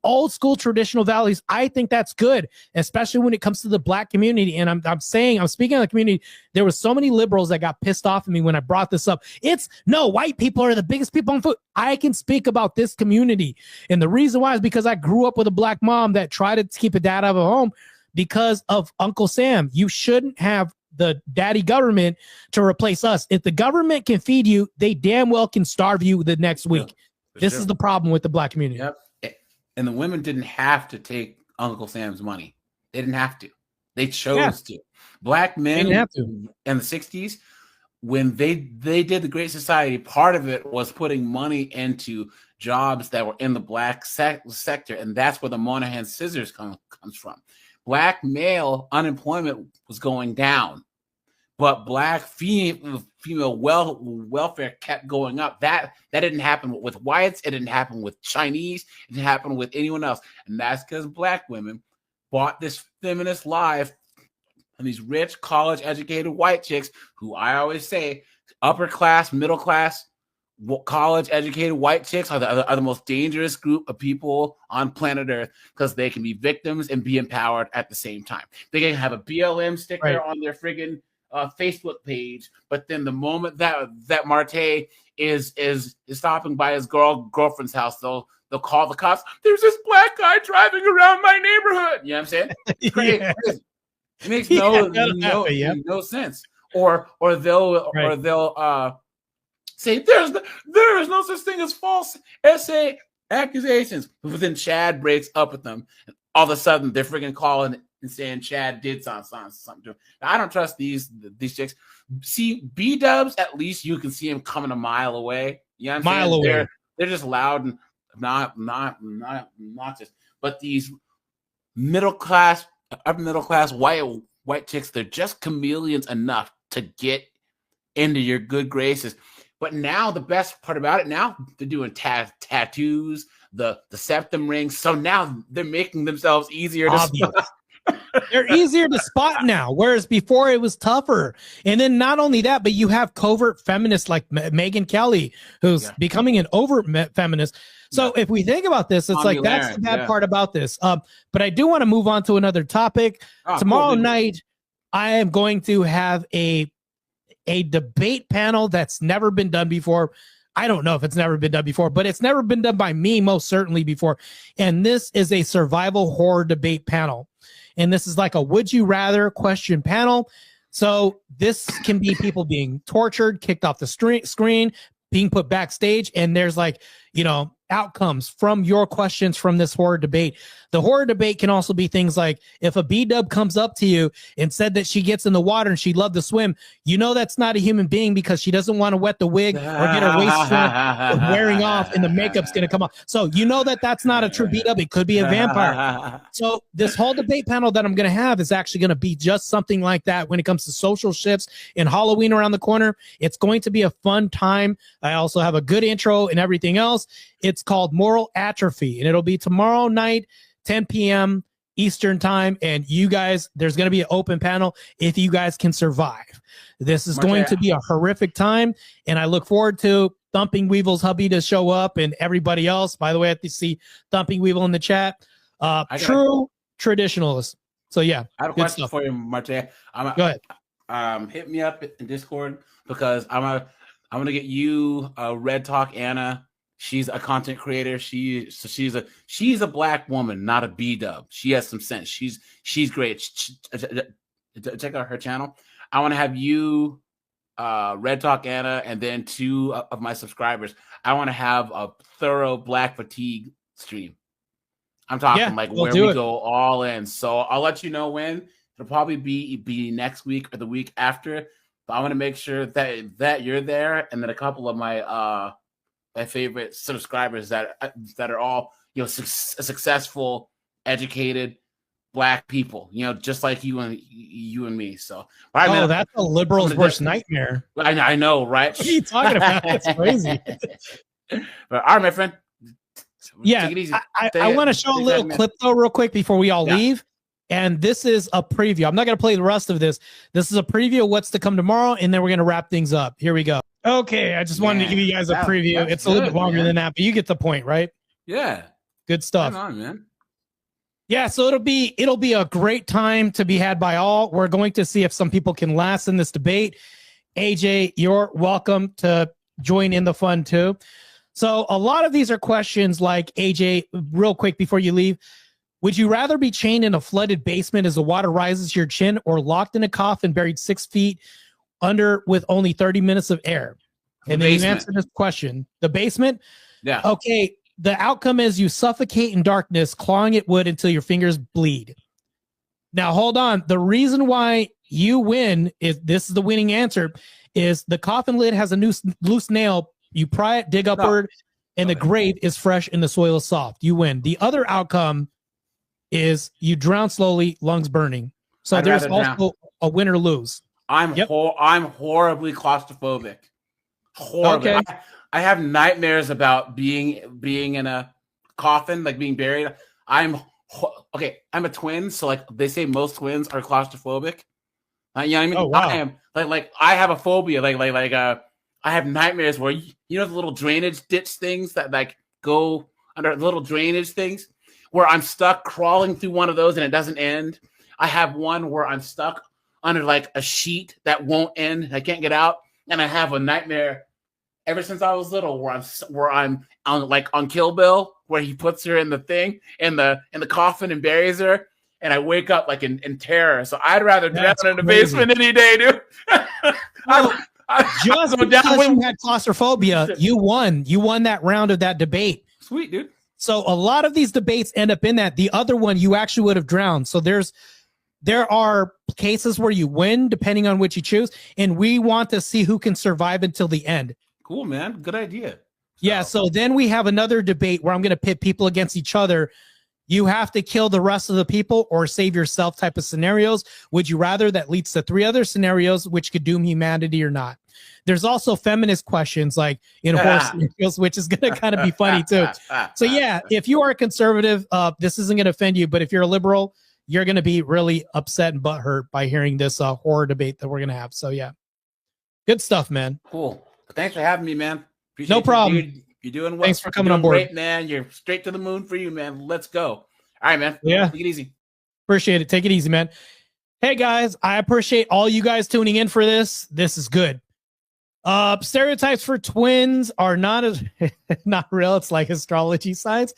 Speaker 1: old school traditional values. I think that's good, especially when it comes to the black community. And I'm speaking of the community. There was so many liberals that got pissed off at me when I brought this up. It's no, white people are the biggest people on foot. I can speak about this community. And the reason why is because I grew up with a black mom that tried to keep a dad out of home because of Uncle Sam. You shouldn't have the daddy government to replace us. If the government can feed you, they damn well can starve you the next week. This is the problem with the black community.
Speaker 4: Yep. And the women didn't have to take Uncle Sam's money. They didn't have to. They chose to. Black men in the 60s, when they did the Great Society, part of it was putting money into jobs that were in the black sector. And that's where the Monahan scissors comes from. Black male unemployment was going down, but black female welfare kept going up. That didn't happen with whites. It didn't happen with Chinese. It didn't happen with anyone else. And that's because black women bought this feminist lie and these rich, college-educated white chicks who I always say upper class, middle class, college-educated white chicks are the most dangerous group of people on planet Earth because they can be victims and be empowered at the same time. They can have a BLM sticker on their friggin' Facebook page, but then the moment that Marte is stopping by his girlfriend's house, they'll call the cops. There's this black guy driving around my neighborhood. You know what I'm saying? It's crazy. Yeah. It makes no sense. Or they'll say there is no such thing as false essay accusations. But then Chad breaks up with them. And all of a sudden, they're freaking calling and saying Chad did something to him. Now, I don't trust these chicks. See, B-dubs, at least you can see them coming a mile away. You know what I'm saying? Away. They're just loud and not just. But these upper middle class white chicks, they're just chameleons enough to get into your good graces. But now the best part about it, now they're doing tattoos, the septum rings. So now they're making themselves easier to spot.
Speaker 1: They're easier to spot now, whereas before it was tougher. And then not only that, but you have covert feminists like Megyn Kelly, who's becoming an overt feminist. So if we think about this, it's like that's the bad part about this. But I do want to move on to another topic. Tomorrow night, I am going to have a debate panel that's never been done before. I don't know if it's never been done before, but it's never been done by me, most certainly before. And this is a survival horror debate panel. And this is like a would you rather question panel. So this can be people being tortured, kicked off the screen, being put backstage. And there's like, outcomes from your questions from this horror debate. The horror debate can also be things like if a B-dub comes up to you and said that she gets in the water and she'd love to swim, that's not a human being because she doesn't want to wet the wig or get her waist wearing off and the makeup's going to come off. So that's not a true B-dub. It could be a vampire. So this whole debate panel that I'm going to have is actually going to be just something like that when it comes to social shifts and Halloween around the corner. It's going to be a fun time. I also have a good intro and everything else. It's called Moral Atrophy, and it'll be tomorrow night, 10 p.m. Eastern time. And you guys, there's going to be an open panel if you guys can survive. This is going to be a horrific time, and I look forward to Thumping Weevil's hubby to show up and everybody else. By the way, I have to see Thumping Weevil in the chat. True traditionalist. So, yeah.
Speaker 4: I have a question for you, Marte.
Speaker 1: Go ahead.
Speaker 4: Hit me up in Discord because I'm going to get you Red Talk Anna. She's a content creator. She's a black woman, not a B-dub. She has some sense. She's great. Check out her channel. I want to have you, Red Talk Anna, and then 2 of my subscribers. I want to have a thorough Black Fatigue stream. I'm talking where we go all in. So I'll let you know when. It'll probably be next week or the week after. But I want to make sure that you're there, and then a couple of my favorite subscribers that are all successful, educated Black people, just like you and me. So,
Speaker 1: that's a liberal's worst nightmare.
Speaker 4: I know, right?
Speaker 1: What are you talking about? That's crazy.
Speaker 4: But all right, my friend.
Speaker 1: Yeah, take it easy. I want to show a little clip though, real quick before we all leave. And this is a preview. I'm not going to play the rest of this. This is a preview of what's to come tomorrow, and then we're going to wrap things up. Here we go. Okay, I just wanted to give you guys a preview. It's a little bit longer than that, but you get the point, right?
Speaker 4: Yeah.
Speaker 1: Good stuff.
Speaker 4: Come on, man.
Speaker 1: Yeah, so it'll be a great time to be had by all. We're going to see if some people can last in this debate. AJ, you're welcome to join in the fun too. So a lot of these are questions like, AJ, real quick before you leave, would you rather be chained in a flooded basement as the water rises to your chin, or locked in a coffin buried 6 feet under with only 30 minutes of air? And then you answer this question. The basement?
Speaker 4: Yeah.
Speaker 1: Okay. The outcome is you suffocate in darkness, clawing at wood until your fingers bleed. Now, hold on. The reason why you win is, this is the winning answer, is the coffin lid has a loose nail. You pry it, dig upward, and the grave is fresh and the soil is soft. You win. The other outcome is you drown slowly, lungs burning. So there's also a win or lose.
Speaker 4: I'm horribly claustrophobic. Horribly.
Speaker 1: Okay.
Speaker 4: I have nightmares about being in a coffin, like being buried. I'm a twin, so like they say most twins are claustrophobic. You know what I mean?
Speaker 1: Oh, wow.
Speaker 4: I am like I have a phobia. I have nightmares where you know the little drainage ditch things that like go under, little drainage things, where I'm stuck crawling through one of those and it doesn't end. I have one where I'm stuck under like a sheet that won't end. I can't get out, and I have a nightmare ever since I was little where I'm on Kill Bill, where he puts her in the thing in the coffin and buries her, and I wake up like in terror. So I'd rather drown in the basement any day, dude.
Speaker 1: Just because you had claustrophobia, you won. You won that round of that debate.
Speaker 4: Sweet, dude.
Speaker 1: So a lot of these debates end up in that. The other one, you actually would have drowned. So there are cases where you win depending on which you choose, and we want to see who can survive until the end.
Speaker 4: Cool, man. Good idea.
Speaker 1: Yeah, so then we have another debate where I'm going to pit people against each other. You have to kill the rest of the people or save yourself type of scenarios. Would you rather? That leads to 3 other scenarios which could doom humanity or not. There's also feminist questions like in horse scenarios, which is going to kind of be funny too. So yeah, if you are a conservative, this isn't going to offend you, but if you're a liberal, you're going to be really upset and butthurt by hearing this horror debate that we're going to have. So yeah, good stuff, man.
Speaker 4: Cool. Thanks for having me, man. Appreciate
Speaker 1: no problem.
Speaker 4: You, you're doing well.
Speaker 1: Thanks for coming on board.
Speaker 4: Great, man. You're straight to the moon for you, man. Let's go. All right, man.
Speaker 1: Yeah.
Speaker 4: Take it easy.
Speaker 1: Appreciate it. Take it easy, man. Hey, guys, I appreciate all you guys tuning in for this. This is good. Stereotypes for twins are not real. It's like astrology signs.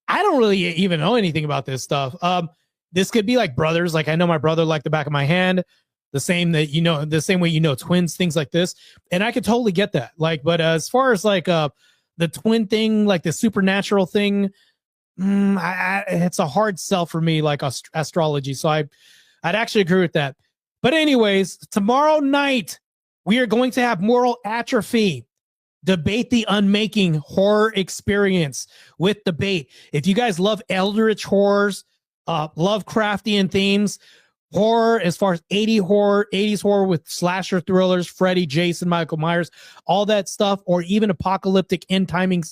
Speaker 1: I don't really even know anything about this stuff. This could be like brothers. Like I know my brother like the back of my hand. The same way you know twins, things like this, and I could totally get that. Like, but as far as like the twin thing, like the supernatural thing, it's a hard sell for me, like astrology. So I'd actually agree with that. But anyways, tomorrow night we are going to have Moral Atrophy. Debate the Unmaking horror experience with debate. If you guys love eldritch horrors, Lovecraftian themes, horror as far as 80s horror with slasher thrillers, Freddy, Jason, Michael Myers, all that stuff, or even apocalyptic end time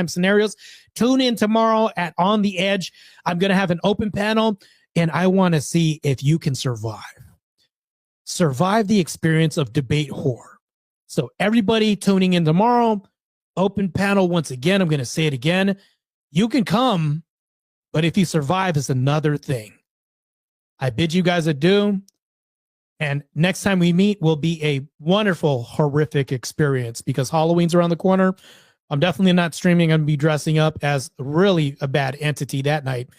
Speaker 1: scenarios, tune in tomorrow at On the Edge. I'm going to have an open panel, and I want to see if you can survive the experience of debate horror. So everybody tuning in tomorrow, open panel once again. I'm going to say it again. You can come, but if you survive is another thing. I bid you guys adieu. And next time we meet will be a wonderful, horrific experience because Halloween's around the corner. I'm definitely not streaming. I'm going to be dressing up as really a bad entity that night.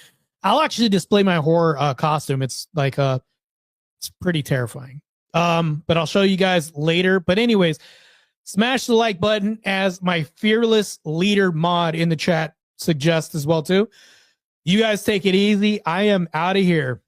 Speaker 1: I'll actually display my horror costume. It's like, it's pretty terrifying. But I'll show you guys later. But anyways, smash the like button as my fearless leader mod in the chat suggests as well too. You guys take it easy. I am out of here.